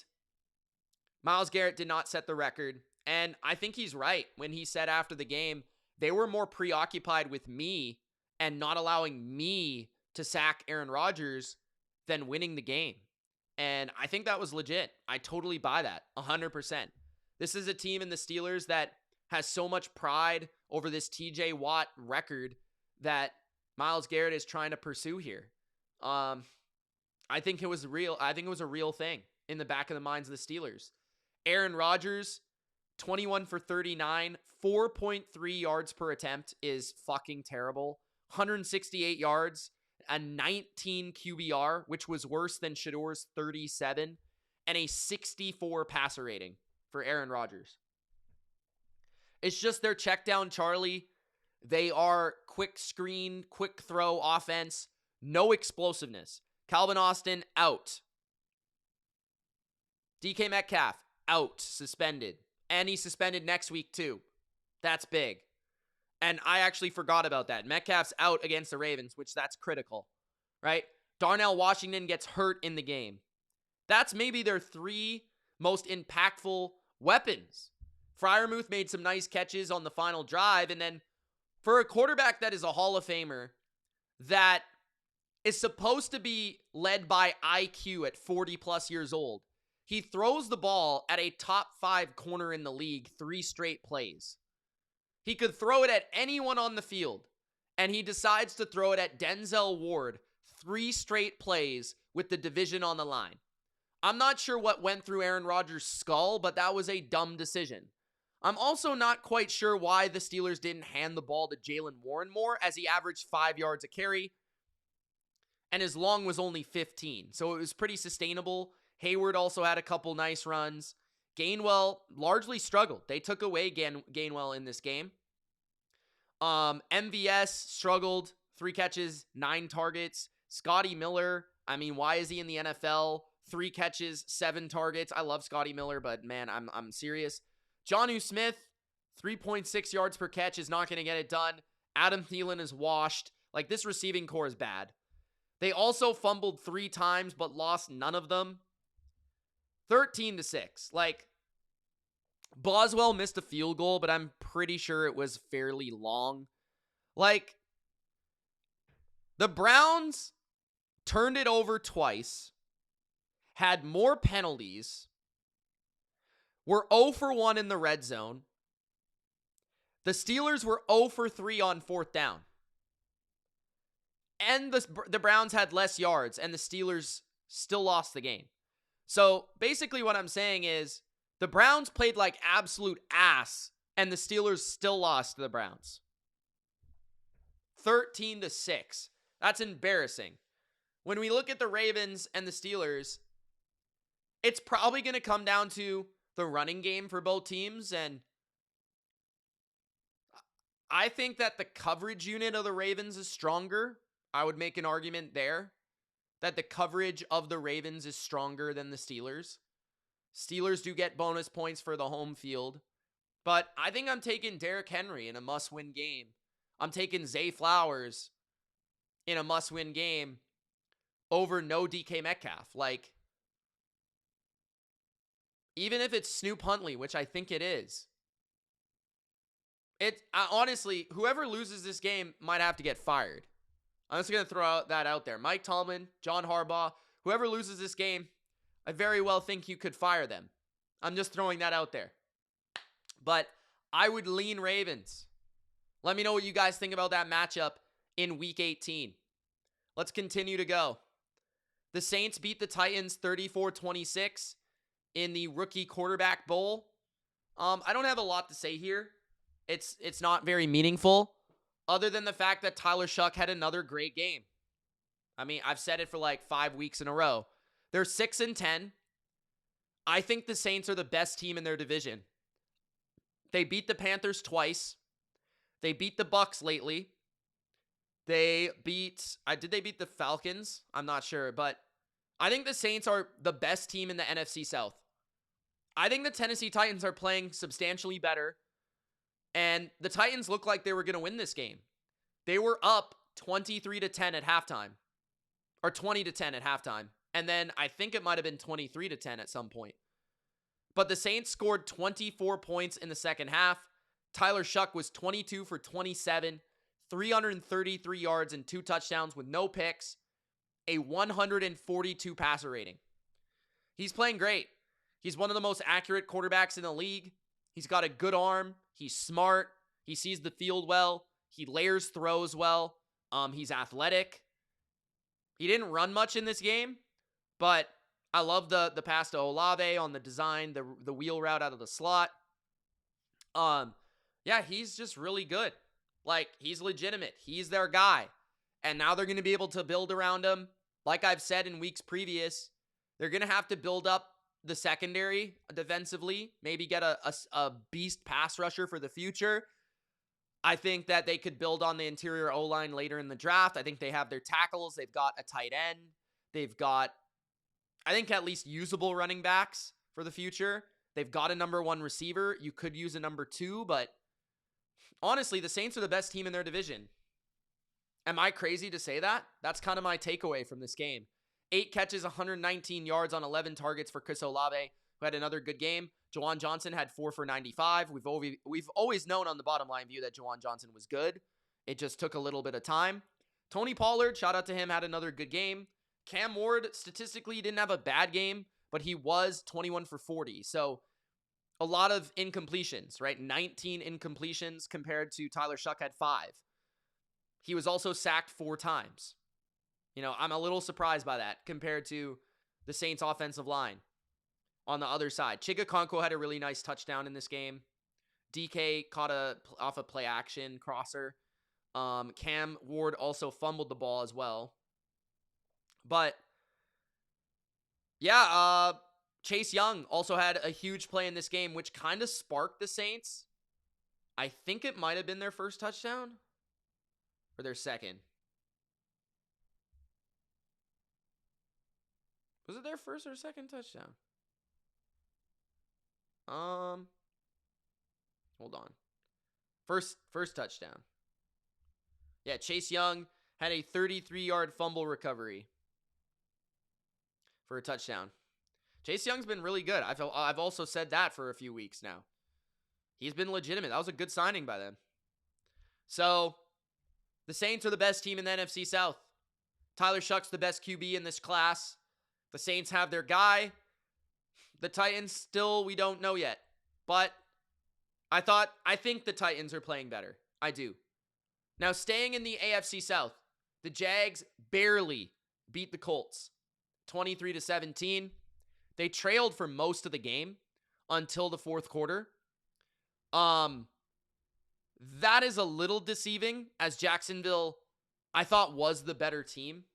Myles Garrett did not set the record. And I think he's right when he said after the game, they were more preoccupied with me and not allowing me to sack Aaron Rodgers than winning the game. And I think that was legit. I totally buy that 100%. This is a team in the Steelers that has so much pride over this TJ Watt record that Myles Garrett is trying to pursue here. I think it was real. I think it was a real thing in the back of the minds of the Steelers. Aaron Rodgers, 21 for 39, 4.3 yards per attempt is fucking terrible. 168 yards, a 19 QBR, which was worse than Shadeur's 37, and a 64 passer rating for Aaron Rodgers. It's just their check down Charlie. They are quick screen, quick throw offense, no explosiveness. Calvin Austin, out. DK Metcalf, out, suspended. And he's suspended next week too. That's big. And I actually forgot about that. Metcalf's out against the Ravens, which that's critical, right? Darnell Washington gets hurt in the game. That's maybe their 3 most impactful weapons. Freiermuth made some nice catches on the final drive. And then for a quarterback that is a Hall of Famer that is supposed to be led by IQ at 40 plus years old, he throws the ball at a top 5 corner in the league 3 straight plays. He could throw it at anyone on the field, and he decides to throw it at Denzel Ward 3 straight plays with the division on the line. I'm not sure what went through Aaron Rodgers' skull, but that was a dumb decision. I'm also not quite sure why the Steelers didn't hand the ball to Jaylen Warren more, as he averaged 5 yards a carry, and his long was only 15. So it was pretty sustainable. Hayward also had a couple nice runs. Gainwell largely struggled. They took away Gainwell in this game. MVS struggled. 3 catches, 9 targets. Scotty Miller, I mean, why is he in the NFL? 3 catches, 7 targets. I love Scotty Miller, but man, I'm serious. Jonnu Smith, 3.6 yards per catch is not going to get it done. Adam Thielen is washed. Like, this receiving core is bad. They also fumbled 3 times, but lost none of them. 13-6. Like, Boswell missed a field goal, but I'm pretty sure it was fairly long. Like, the Browns turned it over twice, had more penalties, were 0 for 1 in the red zone. The Steelers were 0 for 3 on 4th down. And the Browns had less yards, and the Steelers still lost the game. So basically what I'm saying is the Browns played like absolute ass, and the Steelers still lost to the Browns. 13-6. That's embarrassing. When we look at the Ravens and the Steelers, it's probably going to come down to the running game for both teams, and I think that the coverage unit of the Ravens is stronger. I would make an argument there that the coverage of the Ravens is stronger than the Steelers. Steelers do get bonus points for the home field, but I think I'm taking Derrick Henry in a must-win game. I'm taking Zay Flowers in a must-win game over no DK Metcalf. Like, even if it's Snoop Huntley, which I think it is, honestly, whoever loses this game might have to get fired. I'm just going to throw that out there. Mike Tomlin, John Harbaugh, whoever loses this game, I very well think you could fire them. I'm just throwing that out there. But I would lean Ravens. Let me know what you guys think about that matchup in Week 18. Let's continue to go. The Saints beat the Titans 34-26 in the Rookie Quarterback Bowl. I don't have a lot to say here. It's not very meaningful, other than the fact that Tyler Shuck had another great game. I mean, I've said it for like 5 weeks in a row. They're 6-10. I think the Saints are the best team in their division. They beat the Panthers twice. They beat the Bucs lately. Did they beat the Falcons? I'm not sure, but I think the Saints are the best team in the NFC South. I think the Tennessee Titans are playing substantially better, and the Titans look like they were going to win this game. They were up 23-10 at halftime. or 20-10 at halftime. And then I think it might have been 23-10 at some point. But the Saints scored 24 points in the second half. Tyler Shuck was 22 for 27, 333 yards and 2 touchdowns with no picks, a 142 passer rating. He's playing great. He's one of the most accurate quarterbacks in the league. He's got a good arm. He's smart. He sees the field well. He layers throws well. He's athletic. He didn't run much in this game, but I love the pass to Olave on the design, the wheel route out of the slot. Yeah, he's just really good. Like, he's legitimate. He's their guy. And now they're going to be able to build around him. Like I've said in weeks previous, they're going to have to build up the secondary defensively, maybe get a beast pass rusher for the future. I think that they could build on the interior O-line later in the draft. I think they have their tackles. They've got a tight end. They've got, I think, at least usable running backs for the future. They've got a number 1 receiver. You could use a number 2, but honestly, the Saints are the best team in their division. Am I crazy to say that? That's kind of my takeaway from this game. 8 catches, 119 yards on 11 targets for Chris Olave, who had another good game. Juwan Johnson had 4 for 95. We've always known on the bottom line view that Juwan Johnson was good. It just took a little bit of time. Tony Pollard, shout out to him, had another good game. Cam Ward, statistically, didn't have a bad game, but he was 21 for 40. So a lot of incompletions, right? 19 incompletions compared to Tyler Shuck had 5. He was also sacked 4 times. You know, I'm a little surprised by that compared to the Saints offensive line. On the other side, Chigakonko had a really nice touchdown in this game. DK caught off a play action crosser. Cam Ward also fumbled the ball as well. But yeah, Chase Young also had a huge play in this game, which kind of sparked the Saints. I think it might have been their first touchdown or their second. Was it their first or second touchdown? Hold on. First touchdown. Yeah, Chase Young had a 33-yard fumble recovery for a touchdown. Chase Young's been really good. I've also said that for a few weeks now. He's been legitimate. That was a good signing by them. So, the Saints are the best team in the NFC South. Tyler Shuck's the best QB in this class. The Saints have their guy. The Titans, still, we don't know yet. But I think the Titans are playing better. I do. Now, staying in the AFC South, the Jags barely beat the Colts 23-17. They trailed for most of the game until the fourth quarter. That is a little deceiving, as Jacksonville, I thought, was the better team.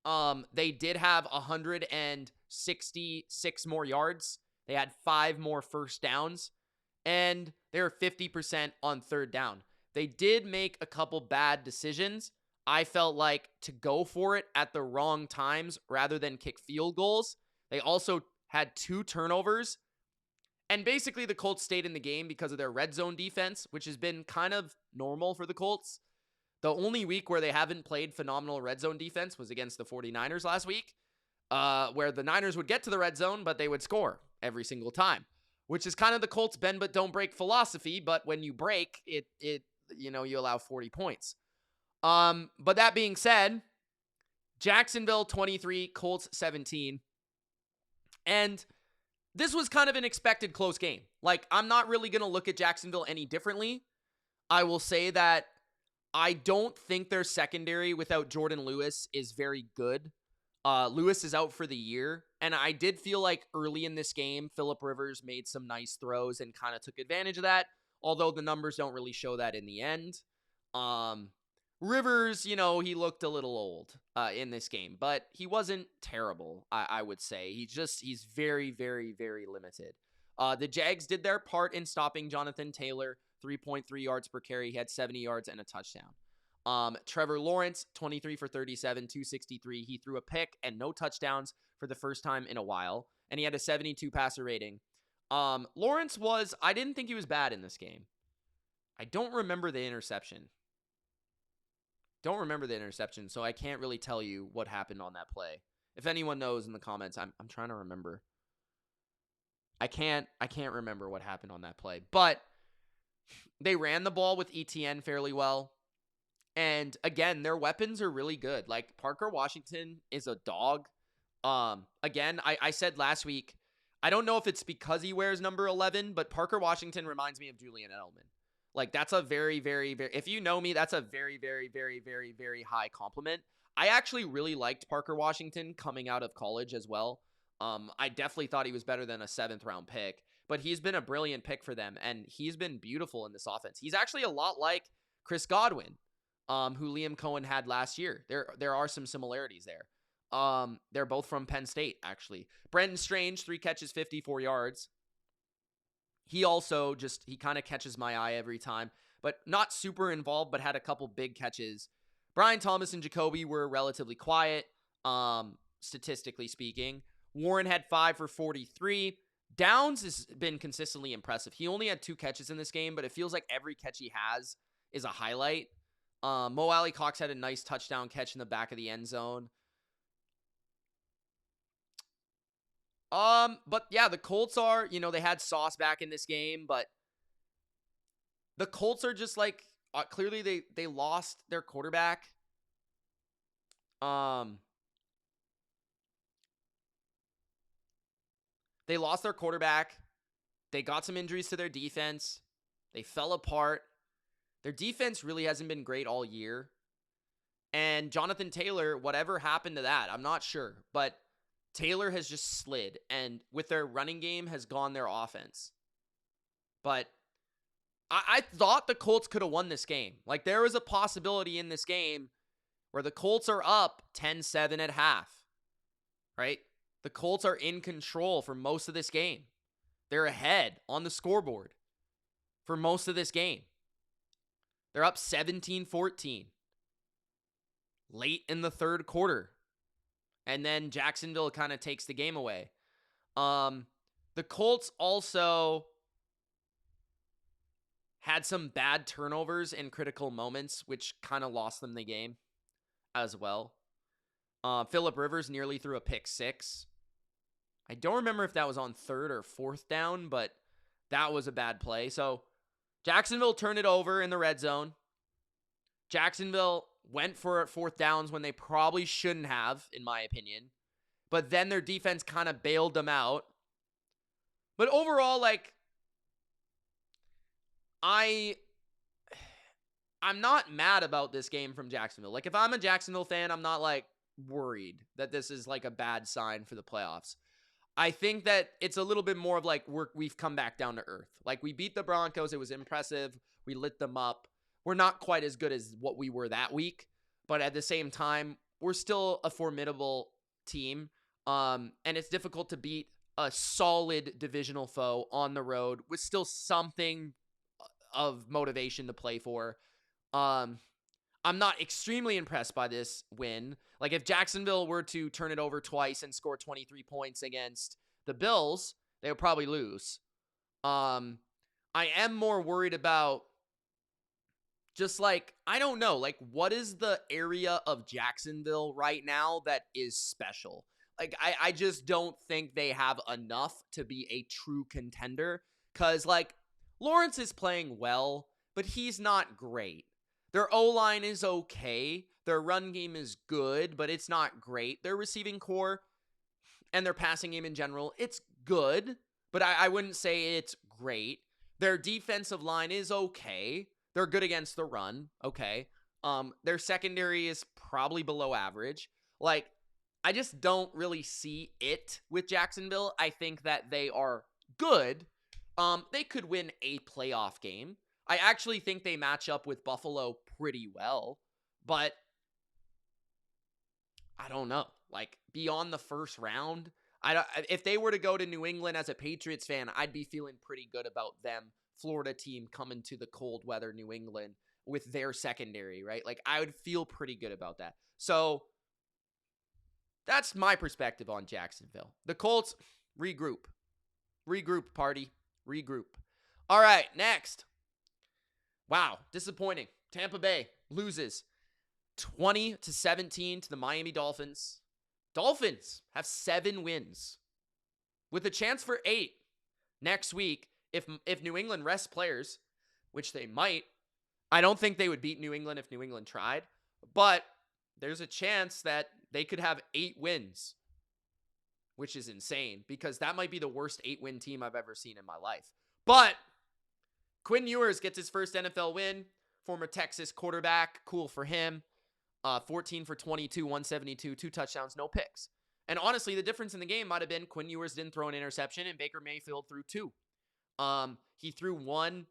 They did have 166 more yards. They had 5 more first downs, and they were 50% on third down. They did make a couple bad decisions. I felt like to go for it at the wrong times rather than kick field goals. They also had 2 turnovers, and basically the Colts stayed in the game because of their red zone defense, which has been kind of normal for the Colts. The only week where they haven't played phenomenal red zone defense was against the 49ers last week, where the Niners would get to the red zone, but they would score every single time, which is kind of the Colts bend but don't break philosophy. But when you break it, you allow 40 points. But that being said, Jacksonville 23, Colts 17. And this was kind of an expected close game. Like, I'm not really going to look at Jacksonville any differently. I will say that I don't think their secondary without Jordan Lewis is very good. Lewis is out for the year, and I did feel like early in this game, Phillip Rivers made some nice throws and kind of took advantage of that, although the numbers don't really show that in the end. Rivers, he looked a little old in this game, but he wasn't terrible, I would say. He's very, very, very limited. The Jags did their part in stopping Jonathan Taylor, 3.3 yards per carry. He had 70 yards and a touchdown. Trevor Lawrence, 23 for 37, 263. He threw a pick and no touchdowns for the first time in a while, and he had a 72 passer rating. Lawrence I didn't think he was bad in this game. I don't remember the interception. don't remember the interception, so I can't really tell you what happened on that play. If anyone knows in the comments, I'm trying to remember. I can't remember what happened on that play. But they ran the ball with ETN fairly well. And again, their weapons are really good. Like Parker Washington is a dog. Again, I said last week, I don't know if it's because he wears number 11, but Parker Washington reminds me of Julian Edelman. Like that's a very, very, very, if you know me, that's a very, very, very, very, very high compliment. I actually really liked Parker Washington coming out of college as well. I definitely thought he was better than a 7th round pick, but he's been a brilliant pick for them, and he's been beautiful in this offense. He's actually a lot like Chris Godwin, who Liam Cohen had last year. There are some similarities there. They're both from Penn State, actually. Brenton Strange, 3 catches, 54 yards. He also he kind of catches my eye every time, but not super involved, but had a couple big catches. Brian Thomas and Jacoby were relatively quiet, statistically speaking. Warren had 5 for 43. Downs has been consistently impressive. He only had 2 catches in this game, but it feels like every catch he has is a highlight. Mo Alley Cox had a nice touchdown catch in the back of the end zone. But yeah, the Colts are, they had Sauce back in this game, but the Colts are just like, clearly they lost their quarterback. They lost their quarterback. They got some injuries to their defense. They fell apart. Their defense really hasn't been great all year. And Jonathan Taylor, whatever happened to that, I'm not sure. But Taylor has just slid. And with their running game has gone their offense. But I thought the Colts could have won this game. Like there was a possibility in this game where the Colts are up 10-7 at half. Right? The Colts are in control for most of this game. They're ahead on the scoreboard for most of this game. They're up 17-14 late in the third quarter. And then Jacksonville kind of takes the game away. The Colts also had some bad turnovers in critical moments, which kind of lost them the game as well. Phillip Rivers nearly threw a pick 6. I don't remember if that was on 3rd or 4th down, but that was a bad play. So Jacksonville turned it over in the red zone. Jacksonville went for 4th downs when they probably shouldn't have, in my opinion. But then their defense kind of bailed them out. But overall, like, I'm not mad about this game from Jacksonville. Like, if I'm a Jacksonville fan, I'm not, like, worried that this is, like, a bad sign for the playoffs. I think that it's a little bit more of, like, we've come back down to earth. Like, we beat the Broncos. It was impressive. We lit them up. We're not quite as good as what we were that week. But at the same time, we're still a formidable team. And it's difficult to beat a solid divisional foe on the road with still something of motivation to play for. I'm not extremely impressed by this win. Like if Jacksonville were to turn it over twice and score 23 points against the Bills, they would probably lose. I am more worried about just like, I don't know, like what is the area of Jacksonville right now that is special? Like, I just don't think they have enough to be a true contender. Because, like, Lawrence is playing well, but he's not great. Their O-line is okay. Their run game is good, but it's not great. Their receiving core and their passing game in general, it's good, but I wouldn't say it's great. Their defensive line is okay. They're good against the run, okay. Their secondary is probably below average. Like, I just don't really see it with Jacksonville. I think that they are good. They could win a playoff game. I actually think they match up with Buffalo pretty well, but I don't know. Like, beyond the first round, if they were to go to New England as a Patriots fan, I'd be feeling pretty good about them. Florida team coming to the cold weather New England with their secondary, right? Like, I would feel pretty good about that. So that's my perspective on Jacksonville. The Colts, regroup. Regroup, party. Regroup. All right, next. Wow, disappointing. Tampa Bay loses. 20-17 to the Miami Dolphins. Dolphins have 7 wins with a chance for 8 next week if New England rests players, which they might. I don't think they would beat New England if New England tried, but there's a chance that they could have 8 wins, which is insane because that might be the worst 8-win team I've ever seen in my life. But Quinn Ewers gets his first NFL win, former Texas quarterback. Cool for him. 14 for 22, 172, 2 touchdowns, no picks. And honestly, the difference in the game might have been Quinn Ewers didn't throw an interception and Baker Mayfield threw 2. He threw 1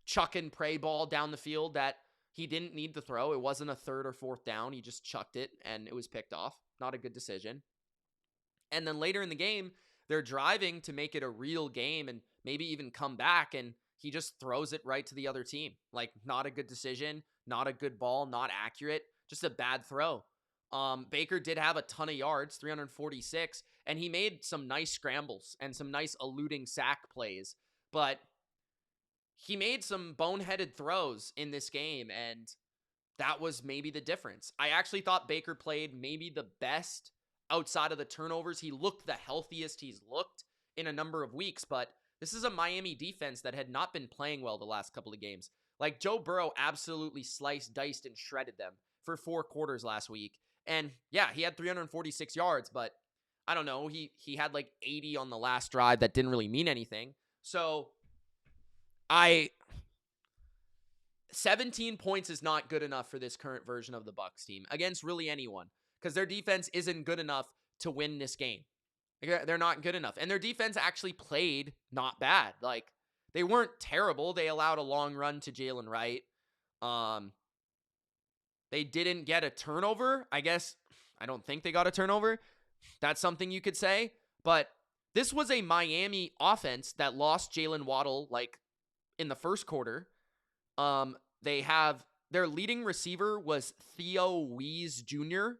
chuck and pray ball down the field that he didn't need to throw. It wasn't a 3rd or 4th down. He just chucked it and it was picked off. Not a good decision. And then later in the game, they're driving to make it a real game and maybe even come back, and he just throws it right to the other team. Like, not a good decision, not a good ball, not accurate, just a bad throw. Baker did have a ton of yards, 346, and he made some nice scrambles and some nice eluding sack plays, but he made some boneheaded throws in this game, and that was maybe the difference. I actually thought Baker played maybe the best outside of the turnovers. He looked the healthiest he's looked in a number of weeks, but this is a Miami defense that had not been playing well the last couple of games. Like, Joe Burrow absolutely sliced, diced, and shredded them for 4 quarters last week. And yeah, he had 346 yards, but I don't know. He had like 80 on the last drive that didn't really mean anything. So 17 points is not good enough for this current version of the Bucs team against really anyone, because their defense isn't good enough to win this game. They're not good enough. And their defense actually played not bad. Like, they weren't terrible. They allowed a long run to Jalen Wright. They didn't get a turnover. I guess, I don't think they got a turnover. That's something you could say. But this was a Miami offense that lost Jalen Waddle, like, in the first quarter. Their leading receiver was Theo Wees Jr.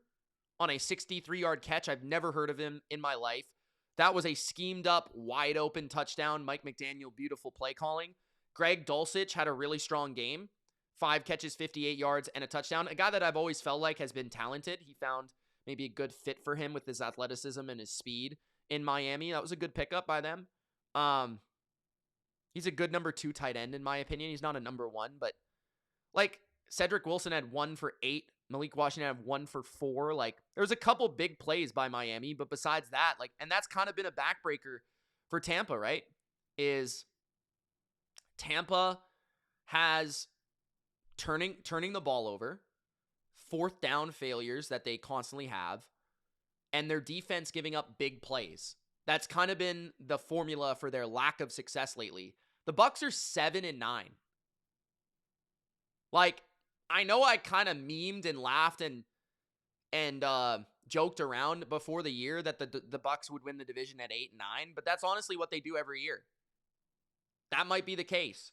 on a 63-yard catch. I've never heard of him in my life. That was a schemed up, wide open touchdown. Mike McDaniel, beautiful play calling. Greg Dulcich had a really strong game. 5 catches, 58 yards, and a touchdown. A guy that I've always felt like has been talented. He found maybe a good fit for him with his athleticism and his speed in Miami. That was a good pickup by them. He's a good number 2 tight end, in my opinion. He's not a number 1, but like, Cedric Wilson had 1 for 8. Malik Washington had 1 for 4. Like, there was a couple big plays by Miami, but besides that, like, and that's kind of been a backbreaker for Tampa, right? Is Tampa has turning the ball over, 4th down failures that they constantly have, and their defense giving up big plays. That's kind of been the formula for their lack of success lately. The Bucs are 7-9. Like, I know I kind of memed and laughed and joked around before the year that the Bucs would win the division at 8-9, but that's honestly what they do every year. That might be the case.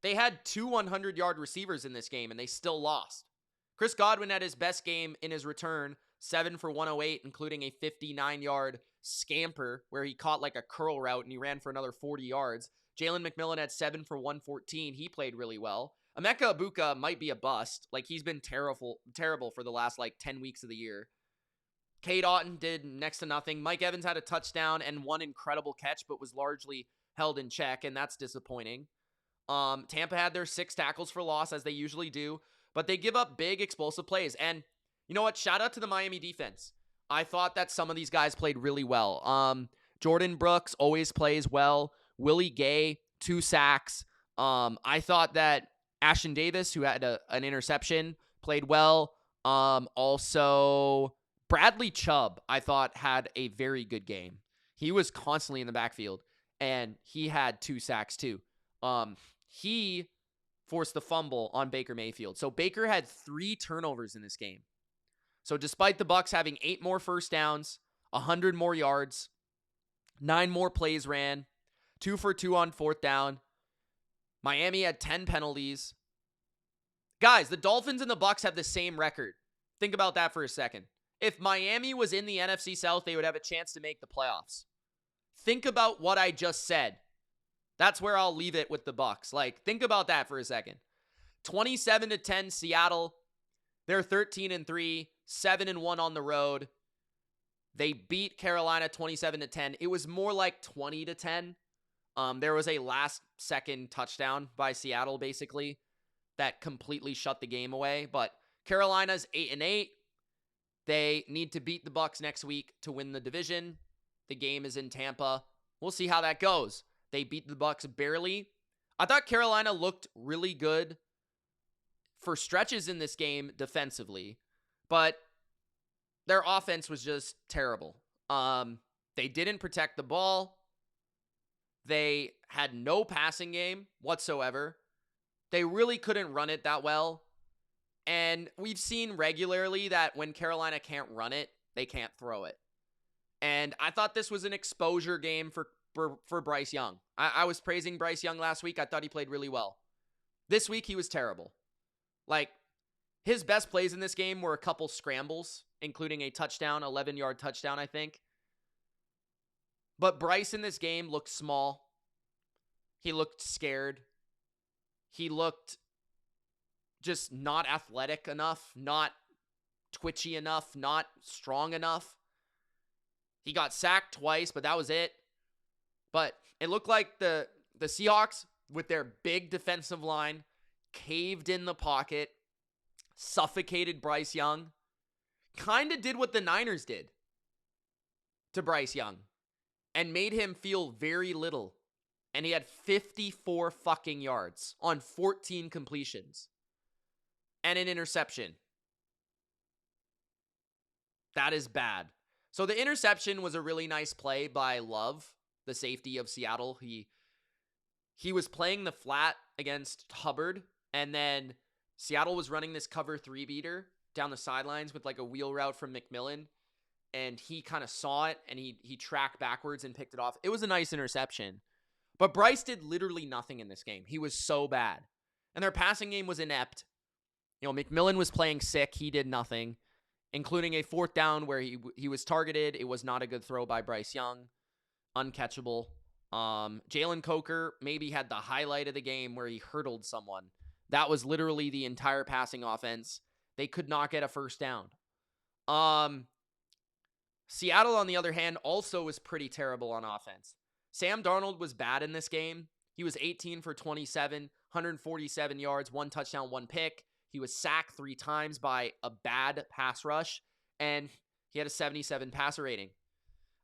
They had 2 100-yard receivers in this game, and they still lost. Chris Godwin had his best game in his return, 7 for 108, including a 59-yard scamper where he caught like a curl route and he ran for another 40 yards. Jalen McMillan had 7 for 114. He played really well. Emeka Egbuka might be a bust. Like, he's been terrible for the last, like, 10 weeks of the year. Cade Otton did next to nothing. Mike Evans had a touchdown and 1 incredible catch, but was largely held in check, and that's disappointing. Tampa had their 6 tackles for loss, as they usually do, but they give up big, explosive plays. And you know what? Shout out to the Miami defense. I thought that some of these guys played really well. Jordan Brooks always plays well. Willie Gay, 2 sacks. I thought that Ashton Davis, who had an interception, played well. Also, Bradley Chubb, I thought, had a very good game. He was constantly in the backfield, and he had 2 sacks too. He forced the fumble on Baker Mayfield. So Baker had 3 turnovers in this game. So despite the Bucs having 8 more first downs, 100 more yards, 9 more plays ran, 2 for 2 on 4th down, Miami had 10 penalties. Guys, the Dolphins and the Bucs have the same record. Think about that for a second. If Miami was in the NFC South, they would have a chance to make the playoffs. Think about what I just said. That's where I'll leave it with the Bucs. Like, think about that for a second. 27-10 Seattle. They're 13-3, 7-1 on the road. They beat Carolina 27-10. It was more like 20-10. There was a last-second touchdown by Seattle, basically, that completely shut the game away. But Carolina's 8-8. They need to beat the Bucs next week to win the division. The game is in Tampa. We'll see how that goes. They beat the Bucs barely. I thought Carolina looked really good for stretches in this game defensively, but their offense was just terrible. They didn't protect the ball. They had no passing game whatsoever. They really couldn't run it that well. And we've seen regularly that when Carolina can't run it, they can't throw it. And I thought this was an exposure game for Bryce Young. I was praising Bryce Young last week. I thought he played really well. This week, he was terrible. Like, his best plays in this game were a couple scrambles, including a touchdown, 11-yard touchdown, I think. But Bryce in this game looked small. He looked scared. He looked just not athletic enough, not twitchy enough, not strong enough. He got sacked twice, but that was it. But it looked like the Seahawks, with their big defensive line, caved in the pocket, suffocated Bryce Young, kind of did what the Niners did to Bryce Young and made him feel very little. And he had 54 fucking yards on 14 completions and an interception. That is bad. So the interception was a really nice play by Love, the safety of Seattle. He was playing the flat against Hubbard, and then Seattle was running this cover 3 beater down the sidelines with like a wheel route from McMillan, and he kind of saw it, and he tracked backwards and picked it off. It was a nice interception. But Bryce did literally nothing in this game. He was so bad. And their passing game was inept. McMillan was playing sick. He did nothing, including a 4th down where he was targeted. It was not a good throw by Bryce Young. Uncatchable. Jalen Coker maybe had the highlight of the game where he hurdled someone. That was literally the entire passing offense. They could not get a first down. Seattle, on the other hand, also was pretty terrible on offense. Sam Darnold was bad in this game. He was 18 for 27, 147 yards, 1 touchdown, 1 pick. He was sacked 3 times by a bad pass rush, and he had a 77 passer rating.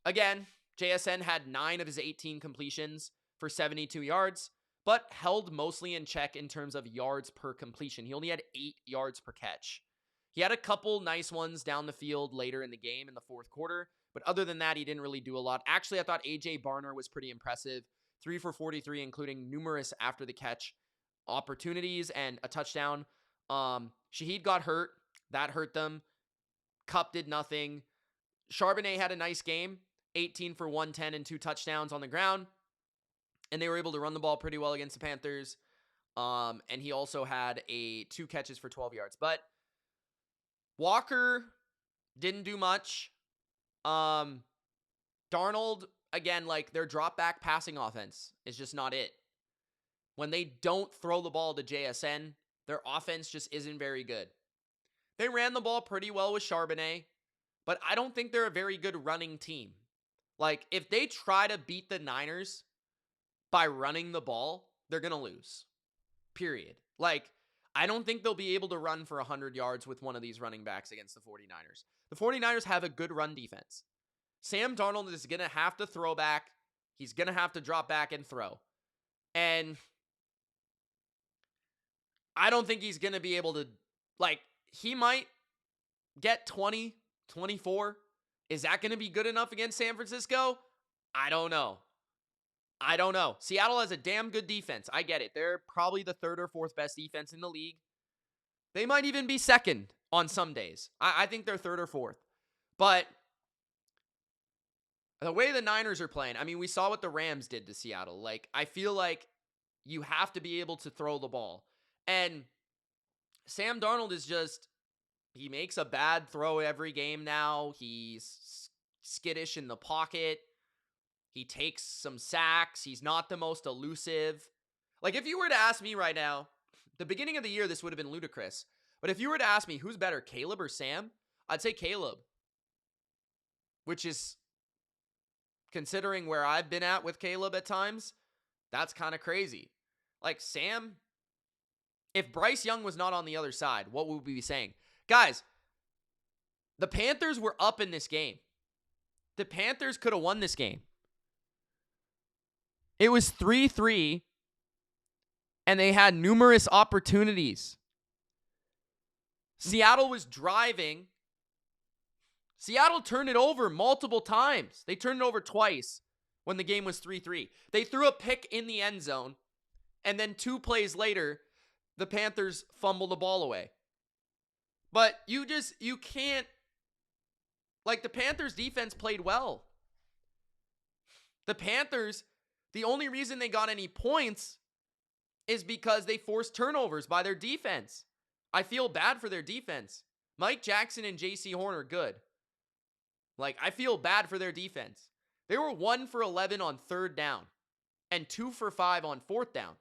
Again, JSN had 9 of his 18 completions for 72 yards, but held mostly in check in terms of yards per completion. He only had 8 yards per catch. He had a couple nice ones down the field later in the game in the 4th quarter, but other than that, he didn't really do a lot. Actually, I thought A.J. Barner was pretty impressive. 3 for 43, including numerous after-the-catch opportunities and a touchdown. Shaheed got hurt. That hurt them. Kupp did nothing. Charbonnet had a nice game. 18 for 110 and 2 touchdowns on the ground. And they were able to run the ball pretty well against the Panthers. And he also had 2 catches for 12 yards. But Walker didn't do much. Darnold, again, like their drop back passing offense is just not it. When they don't throw the ball to JSN, their offense just isn't very good. They ran the ball pretty well with Charbonnet, but I don't think they're a very good running team. Like, if they try to beat the Niners by running the ball, they're going to lose. Period. Like, I don't think they'll be able to run for 100 yards with one of these running backs against the 49ers. The 49ers have a good run defense. Sam Darnold is going to have to throw back. He's going to have to drop back and throw. And I don't think he's going to be able to, like, he might get 20, 24. Is that going to be good enough against San Francisco? I don't know. Seattle has a damn good defense. I get it. They're probably the 3rd or 4th best defense in the league. They might even be 2nd on some days. I think they're 3rd or 4th. But the way the Niners are playing, I mean, we saw what the Rams did to Seattle. Like, I feel like you have to be able to throw the ball. And Sam Darnold is just, he makes a bad throw every game now. He's skittish in the pocket. He takes some sacks. He's not the most elusive. Like, if you were to ask me right now, the beginning of the year, this would have been ludicrous. But if you were to ask me who's better, Caleb or Sam, I'd say Caleb. Which is, considering where I've been at with Caleb at times, that's kind of crazy. Like Sam, if Bryce Young was not on the other side, what would we be saying? Guys, the Panthers were up in this game. The Panthers could have won this game. It was 3-3, and they had numerous opportunities. Seattle was driving. Seattle turned it over multiple times. They turned it over twice when the game was 3-3. They threw a pick in the end zone, and then 2 plays later, the Panthers fumbled the ball away. But you can't, like, the Panthers defense played well. The Panthers, the only reason they got any points is because they forced turnovers by their defense. I feel bad for their defense. Mike Jackson and J.C. Horn are good. Like, I feel bad for their defense. They were 1 for 11 on 3rd down and 2 for 5 on 4th down.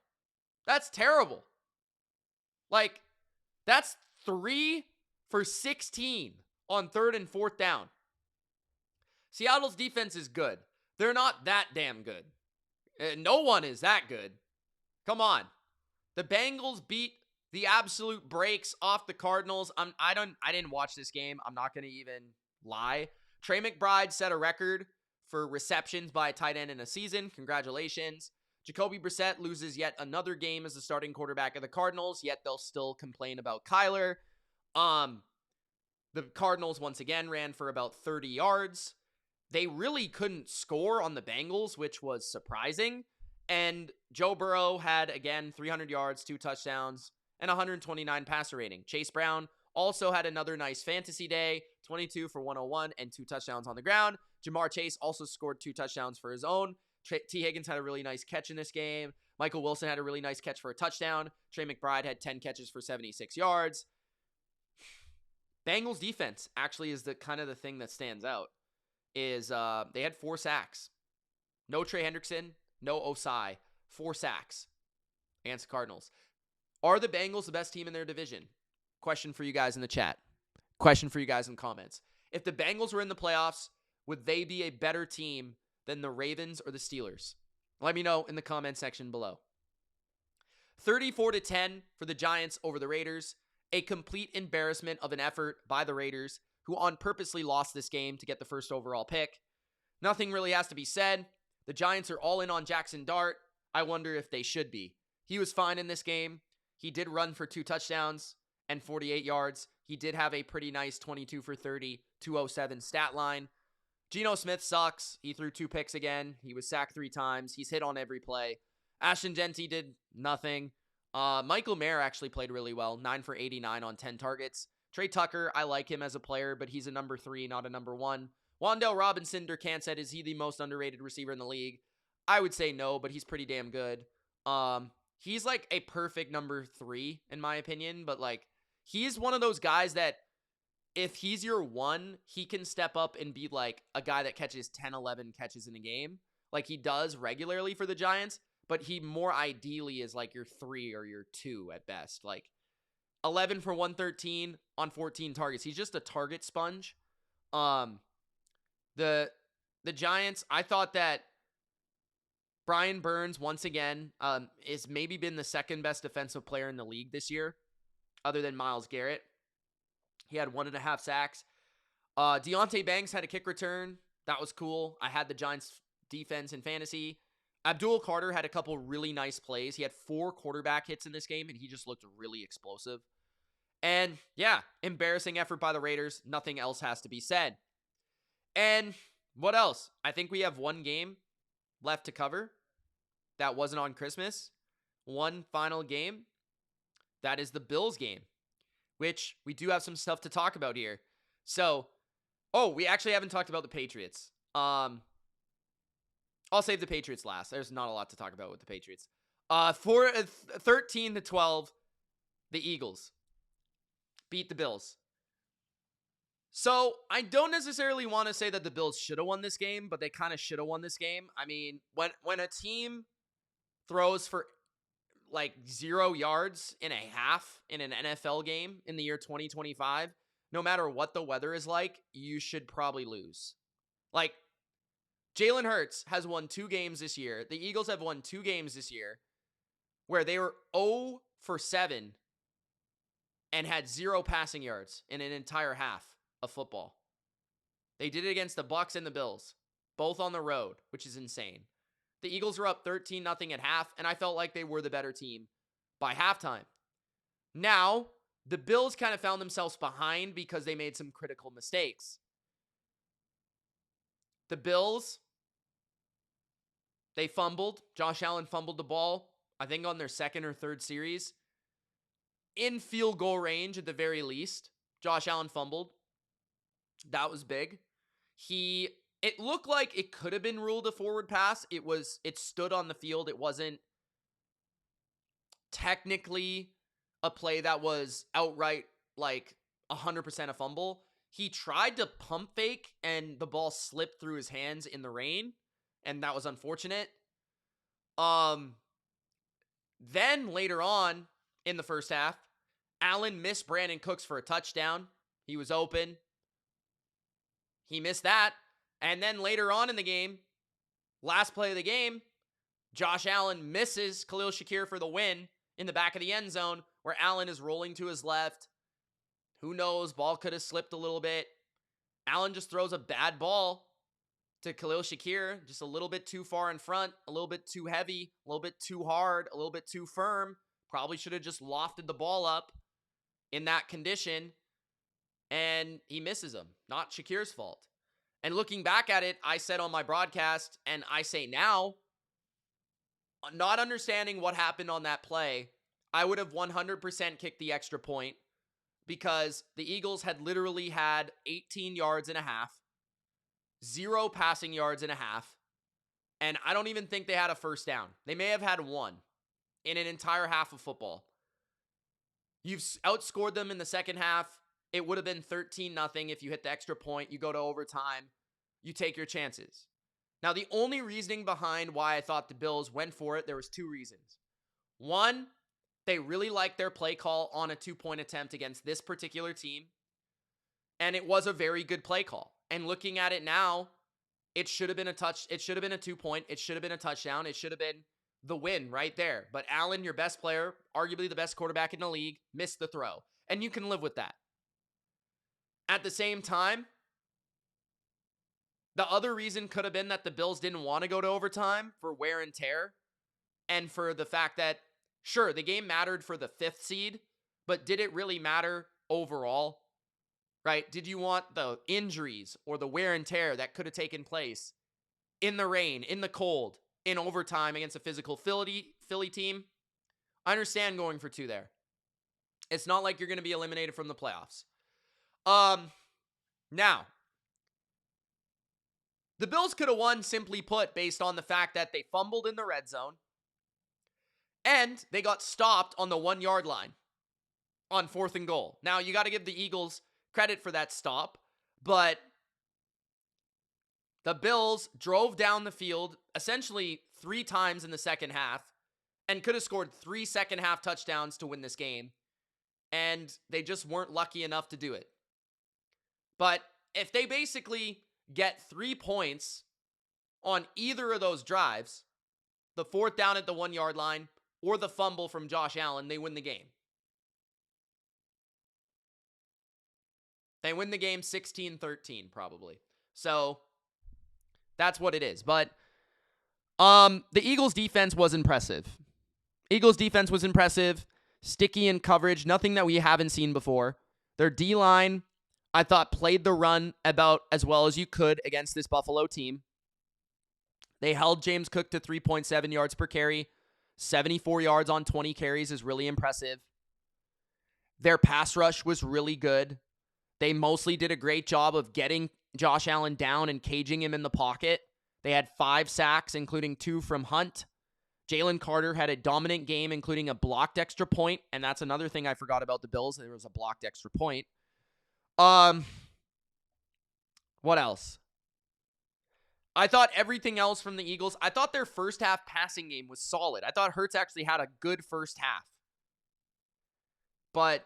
That's terrible. Like, that's 3 for 16 on 3rd and 4th down. Seattle's defense is good. They're not that damn good. No one is that good. Come on. The Bengals beat the absolute brakes off the Cardinals. I didn't watch this game. I'm not going to even lie. Trey McBride set a record for receptions by a tight end in a season. Congratulations. Jacoby Brissett loses yet another game as the starting quarterback of the Cardinals, yet they'll still complain about Kyler. The Cardinals once again ran for about 30 yards. They really couldn't score on the Bengals, which was surprising. And Joe Burrow had, again, 300 yards, 2 touchdowns, and 129 passer rating. Chase Brown also had another nice fantasy day, 22 for 101 and 2 touchdowns on the ground. Jamar Chase also scored 2 touchdowns for his own. T. Higgins had a really nice catch in this game. Michael Wilson had a really nice catch for a touchdown. Trey McBride had 10 catches for 76 yards. Bengals defense actually is the kind of the thing that stands out. Is they had 4 sacks. No Trey Hendrickson, no Osai. 4 sacks against the Cardinals. Are the Bengals the best team in their division? Question for you guys in the chat. Question for you guys in the comments. If the Bengals were in the playoffs, would they be a better team than the Ravens or the Steelers? Let me know in the comment section below. 34-10 for the Giants over the Raiders. A complete embarrassment of an effort by the Raiders, who on purposely lost this game to get the first overall pick. Nothing really has to be said. The Giants are all in on Jackson Dart. I wonder if they should be. He was fine in this game. He did run for 2 touchdowns and 48 yards. He did have a pretty nice 22 for 30, 207 stat line. Geno Smith sucks. He threw 2 picks again. He was sacked 3 times. He's hit on every play. Ashton Genty did nothing. Michael Mayer actually played really well. 9 for 89 on 10 targets. Trey Tucker, I like him as a player, but he's a number 3, not a number 1. Wan'Dale Robinson, Durcan said, is he the most underrated receiver in the league? I would say no, but he's pretty damn good. He's like a perfect number 3, in my opinion, but like, he's one of those guys that if he's your 1, he can step up and be like a guy that catches 10, 11 catches in a game, like he does regularly for the Giants, but he more ideally is like your 3 or your 2 at best. Like 11 for 113 on 14 targets. He's just a target sponge. The Giants, I thought that Brian Burns, once again, is maybe been the second best defensive player in the league this year, other than Myles Garrett. He had 1.5 sacks. Deontay Banks had a kick return. That was cool. I had the Giants defense in fantasy. Abdul Carter had a couple really nice plays. He had 4 quarterback hits in this game, and he just looked really explosive. And yeah, embarrassing effort by the Raiders. Nothing else has to be said. And what else? I think we have one game left to cover that wasn't on Christmas. One final game. That is the Bills game, which we do have some stuff to talk about here. So, we actually haven't talked about the Patriots. I'll save the Patriots last. There's not a lot to talk about with the Patriots. For 13-12, the Eagles beat the Bills. So, I don't necessarily want to say that the Bills should have won this game, but they kind of should have won this game. I mean, when a team throws for like 0 yards in a half in an NFL game in the year 2025, no matter what the weather is like, you should probably lose. Like, Jalen Hurts has won 2 games this year. The Eagles have won 2 games this year where they were 0 for 7 and had 0 passing yards in an entire half of football. They did it against the Bucs and the Bills, both on the road, which is insane. The Eagles were up 13-0 at half, and I felt like they were the better team by halftime. Now, the Bills kind of found themselves behind because they made some critical mistakes. The Bills, they fumbled. Josh Allen fumbled the ball, I think on their second or third series. In field goal range at the very least, Josh Allen fumbled. That was big. It looked like it could have been ruled a forward pass. It stood on the field. It wasn't technically a play that was outright like 100% a fumble. He tried to pump fake and the ball slipped through his hands in the rain, and that was unfortunate. Then later on in the first half, Allen missed Brandon Cooks for a touchdown. He was open. He missed that. And then later on in the game, last play of the game, Josh Allen misses Khalil Shakir for the win in the back of the end zone where Allen is rolling to his left. Who knows? Ball could have slipped a little bit. Allen just throws a bad ball to Khalil Shakir, just a little bit too far in front, a little bit too heavy, a little bit too hard, a little bit too firm. Probably should have just lofted the ball up in that condition, and he misses him. Not Shakir's fault. And looking back at it, I said on my broadcast, and I say now, not understanding what happened on that play, I would have 100% kicked the extra point because the Eagles had literally had 18 yards and a half, 0 passing yards and a half, and I don't even think they had a first down. They may have had 1 in an entire half of football. You've outscored them in the second half. It would have been 13-0 if you hit the extra point. You go to overtime. You take your chances. Now, the only reasoning behind why I thought the Bills went for it, there was 2 reasons. One, they really liked their play call on a 2-point attempt against this particular team. And it was a very good play call. And looking at it now, it should have been it should have been a 2-point. It should have been a touchdown. It should have been the win right there. But Allen, your best player, arguably the best quarterback in the league, missed the throw. And you can live with that. At the same time, the other reason could have been that the Bills didn't want to go to overtime for wear and tear and for the fact that, sure, the game mattered for the 5th seed, but did it really matter overall? Right? Did you want the injuries or the wear and tear that could have taken place in the rain, in the cold, in overtime against a physical Philly team? I understand going for 2 there. It's not like you're going to be eliminated from the playoffs. Now, the Bills could have won, simply put, based on the fact that they fumbled in the red zone and they got stopped on the 1-yard line on 4th and goal. Now, you got to give the Eagles credit for that stop, but the Bills drove down the field essentially 3 times in the second half and could have scored 3 second-half touchdowns to win this game, and they just weren't lucky enough to do it. But if they basically get 3 points on either of those drives, the 4th down at the 1-yard line or the fumble from Josh Allen, they win the game. They win the game 16-13 probably. So that's what it is. But the Eagles defense was impressive. Sticky in coverage, nothing that we haven't seen before. Their D-line, I thought, played the run about as well as you could against this Buffalo team. They held James Cook to 3.7 yards per carry. 74 yards on 20 carries is really impressive. Their pass rush was really good. They mostly did a great job of getting Josh Allen down and caging him in the pocket. They had 5 sacks, including 2 from Hunt. Jalen Carter had a dominant game, including a blocked extra point, and that's another thing I forgot about the Bills. There was a blocked extra point. What else? I thought everything else from the Eagles, I thought their first half passing game was solid. I thought Hurts actually had a good first half. But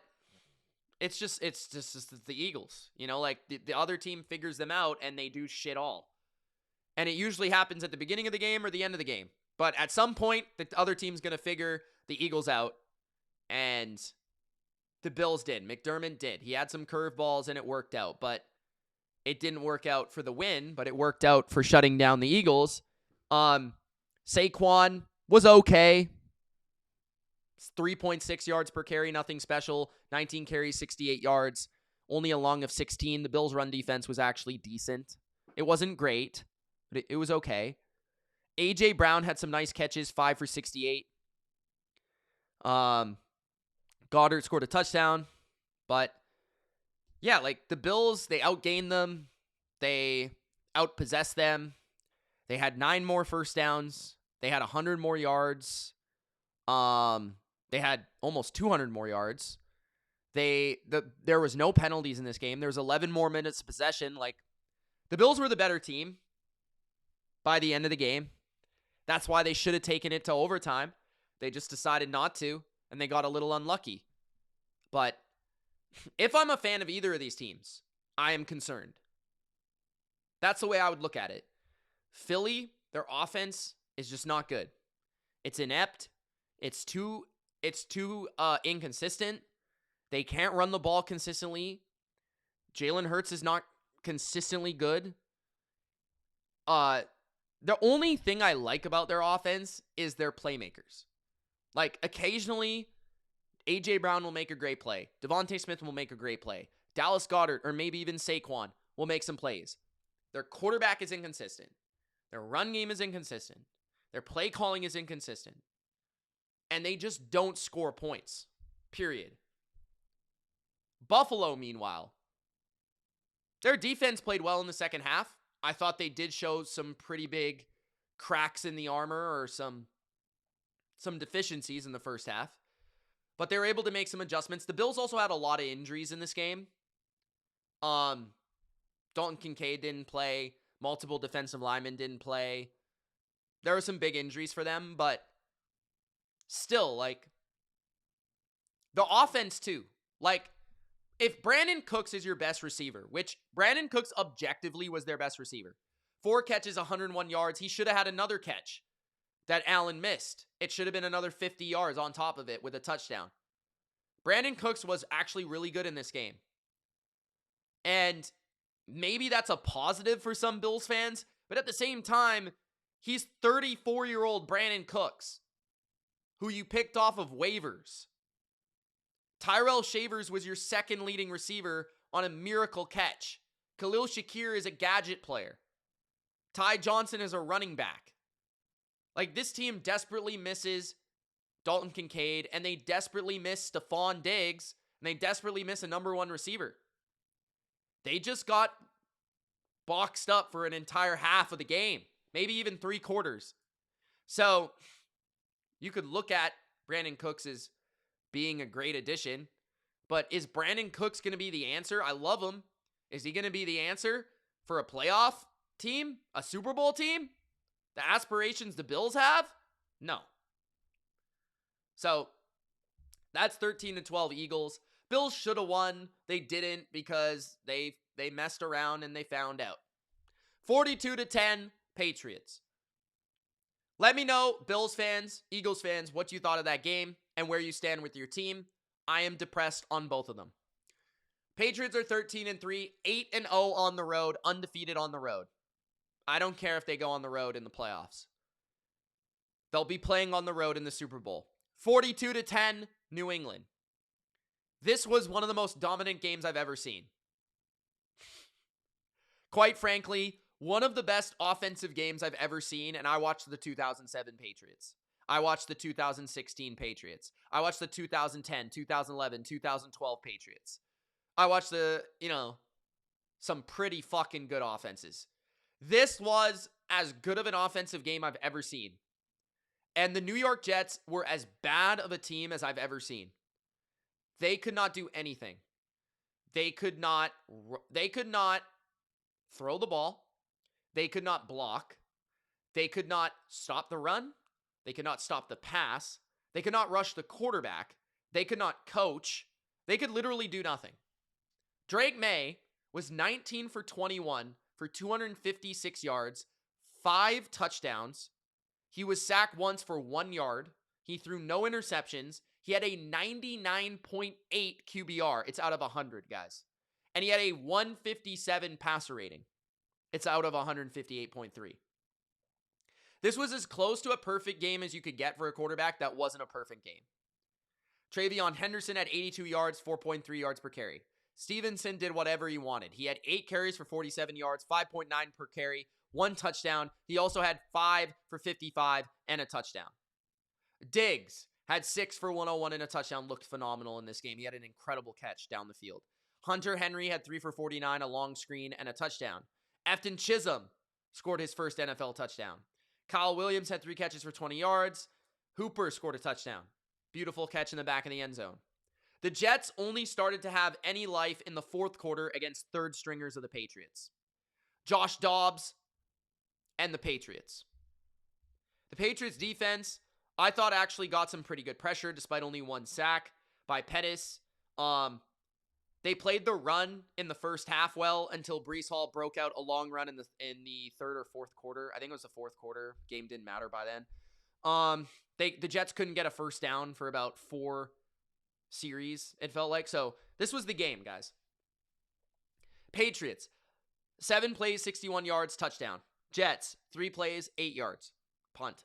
it's just the Eagles. You know, like the other team figures them out and they do shit all. And it usually happens at the beginning of the game or the end of the game. But at some point, the other team's going to figure the Eagles out. And the Bills did. McDermott did. He had some curveballs and it worked out. But it didn't work out for the win, but it worked out for shutting down the Eagles. Saquon was okay. 3.6 yards per carry, nothing special. 19 carries, 68 yards. Only a long of 16. The Bills' run defense was actually decent. It wasn't great, but it was okay. A.J. Brown had some nice catches, 5 for 68. Goddard scored a touchdown, but yeah, like the Bills, they outgained them. They outpossessed them. They had 9 more first downs. They had 100 more yards. They had almost 200 more yards. There was no penalties in this game. There was 11 more minutes of possession. Like, the Bills were the better team by the end of the game. That's why they should have taken it to overtime. They just decided not to, and they got a little unlucky. But if I'm a fan of either of these teams, I am concerned. That's the way I would look at it. Philly, their offense is just not good. It's inept. It's too inconsistent. They can't run the ball consistently. Jalen Hurts is not consistently good. The only thing I like about their offense is their playmakers. Like, occasionally, A.J. Brown will make a great play. Devontae Smith will make a great play. Dallas Goedert, or maybe even Saquon, will make some plays. Their quarterback is inconsistent. Their run game is inconsistent. Their play calling is inconsistent. And they just don't score points. Period. Buffalo, meanwhile, their defense played well in the second half. I thought they did show some pretty big cracks in the armor or some deficiencies in the first half. But they were able to make some adjustments. The Bills also had a lot of injuries in this game. Dalton Kincaid didn't play. Multiple defensive linemen didn't play. There were some big injuries for them, but still, like, the offense too. Like, if Brandon Cooks is your best receiver, which Brandon Cooks objectively was their best receiver, 4 catches, 101 yards, he should have had another catch that Allen missed. It should have been another 50 yards on top of it with a touchdown. Brandon Cooks was actually really good in this game. And maybe that's a positive for some Bills fans, but at the same time, he's 34-year-old Brandon Cooks, who you picked off of waivers. Tyrell Shavers was your second leading receiver on a miracle catch. Khalil Shakir is a gadget player. Ty Johnson is a running back. Like, this team desperately misses Dalton Kincaid, and they desperately miss Stephon Diggs, and they desperately miss a number 1 receiver. They just got boxed up for an entire half of the game, maybe even 3 quarters. So you could look at Brandon Cooks as being a great addition, but is Brandon Cooks going to be the answer? I love him. Is he going to be the answer for a playoff team, a Super Bowl team? The aspirations the Bills have? No. So that's 13-12 Eagles. Bills should have won. They didn't because they messed around and they found out. 42-10 Patriots. Let me know, Bills fans, Eagles fans, what you thought of that game and where you stand with your team. I am depressed on both of them. Patriots are 13-3, 8-0 on the road, undefeated on the road. I don't care if they go on the road in the playoffs. They'll be playing on the road in the Super Bowl. 42-10, New England. This was one of the most dominant games I've ever seen. Quite frankly, one of the best offensive games I've ever seen, and I watched the 2007 Patriots. I watched the 2016 Patriots. I watched the 2010, 2011, 2012 Patriots. I watched some pretty fucking good offenses. This was as good of an offensive game I've ever seen. And the New York Jets were as bad of a team as I've ever seen. They could not do anything. They could not throw the ball. They could not block. They could not stop the run. They could not stop the pass. They could not rush the quarterback. They could not coach. They could literally do nothing. Drake Maye was 19 for 21 for 256 yards, 5 touchdowns. He was sacked once for 1 yard. He threw no interceptions. He had a 99.8 QBR. It's out of 100, guys. And he had a 157 passer rating. It's out of 158.3. This was as close to a perfect game as you could get for a quarterback that wasn't a perfect game. Travion Henderson had 82 yards, 4.3 yards per carry. Stevenson did whatever he wanted. He had 8 carries for 47 yards, 5.9 per carry, 1 touchdown. He also had 5 for 55 and a touchdown. Diggs had 6 for 101 and a touchdown, looked phenomenal in this game. He had an incredible catch down the field. Hunter Henry had 3 for 49, a long screen, and a touchdown. Efton Chisholm scored his first NFL touchdown. Kyle Williams had 3 catches for 20 yards. Hooper scored a touchdown. Beautiful catch in the back of the end zone. The Jets only started to have any life in the fourth quarter against third stringers of the Patriots. Josh Dobbs and the Patriots. The Patriots defense, I thought, actually got some pretty good pressure despite only 1 sack by Pettis. They played the run in the first half well until Breece Hall broke out a long run in the third or fourth quarter. I think it was the fourth quarter. Game didn't matter by then. The Jets couldn't get a first down for about 4 series, it felt like. So this was the game, guys. Patriots, 7 plays, 61 yards, touchdown. Jets, 3 plays, 8 yards, punt.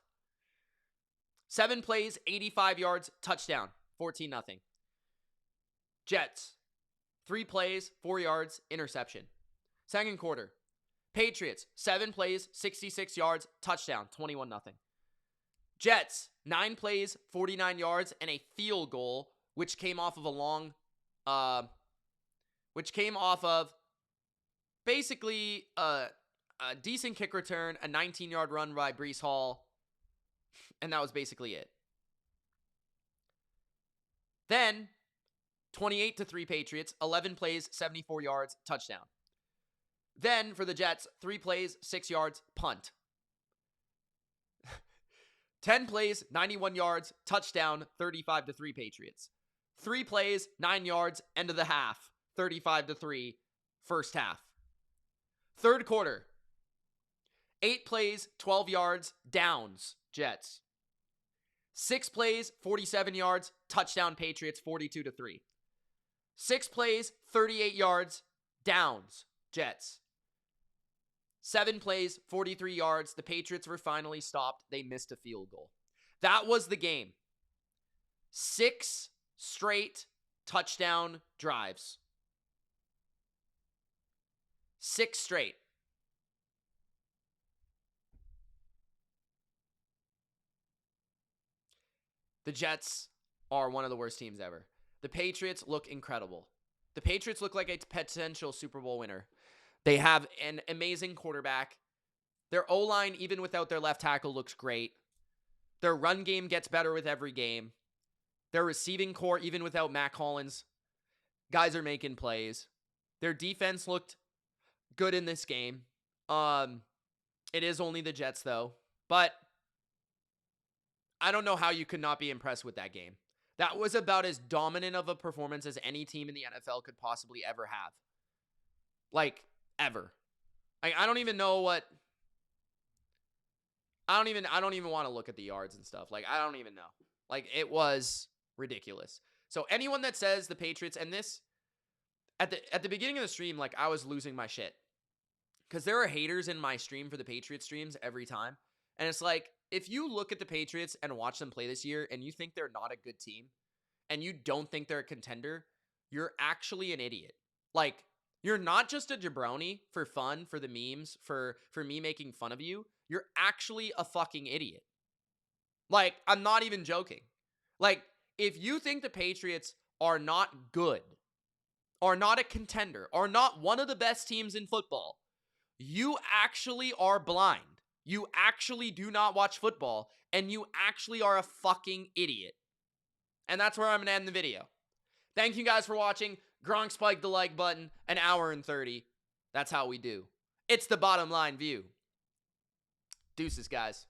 7 plays, 85 yards, touchdown, 14-0. Jets, 3 plays, 4 yards, interception. Second quarter, Patriots, 7 plays, 66 yards, touchdown, 21-0. Jets, 9 plays, 49 yards, and a field goal, which came off of basically a decent kick return, a 19-yard run by Breece Hall, and that was basically it. Then, 28-3 Patriots, 11 plays, 74 yards, touchdown. Then, for the Jets, 3 plays, 6 yards, punt. 10 plays, 91 yards, touchdown, 35-3 Patriots. 3 plays, 9 yards, end of the half, 35-3, first half. Third quarter, 8 plays, 12 yards, downs, Jets. 6 plays, 47 yards, touchdown, Patriots, 42-3. 6 plays, 38 yards, downs, Jets. 7 plays, 43 yards. The Patriots were finally stopped. They missed a field goal. That was the game. 6 straight touchdown drives. 6 straight. The Jets are one of the worst teams ever. The Patriots look incredible. The Patriots look like a potential Super Bowl winner. They have an amazing quarterback. Their O-line, even without their left tackle, looks great. Their run game gets better with every game. Their receiving core, even without Matt Collins, guys are making plays. Their defense looked good in this game. It is only the Jets, though. But I don't know how you could not be impressed with that game. That was about as dominant of a performance as any team in the NFL could possibly ever have. Like, ever. I don't even know what... I don't even want to look at the yards and stuff. Like, I don't even know. Like, it was ridiculous. So anyone that says the Patriots, and this, at the beginning of the stream, like, I was losing my shit. Because there are haters in my stream for the Patriots streams every time. And it's like, if you look at the Patriots and watch them play this year, and you think they're not a good team, and you don't think they're a contender, you're actually an idiot. Like, you're not just a jabroni for fun, for the memes, for me making fun of you. You're actually a fucking idiot. Like, I'm not even joking. Like, if you think the Patriots are not good, are not a contender, are not one of the best teams in football, you actually are blind. You actually do not watch football, and you actually are a fucking idiot. And that's where I'm going to end the video. Thank you guys for watching. Gronk spiked the like button, an hour and 30. That's how we do. It's the bottom line view. Deuces, guys.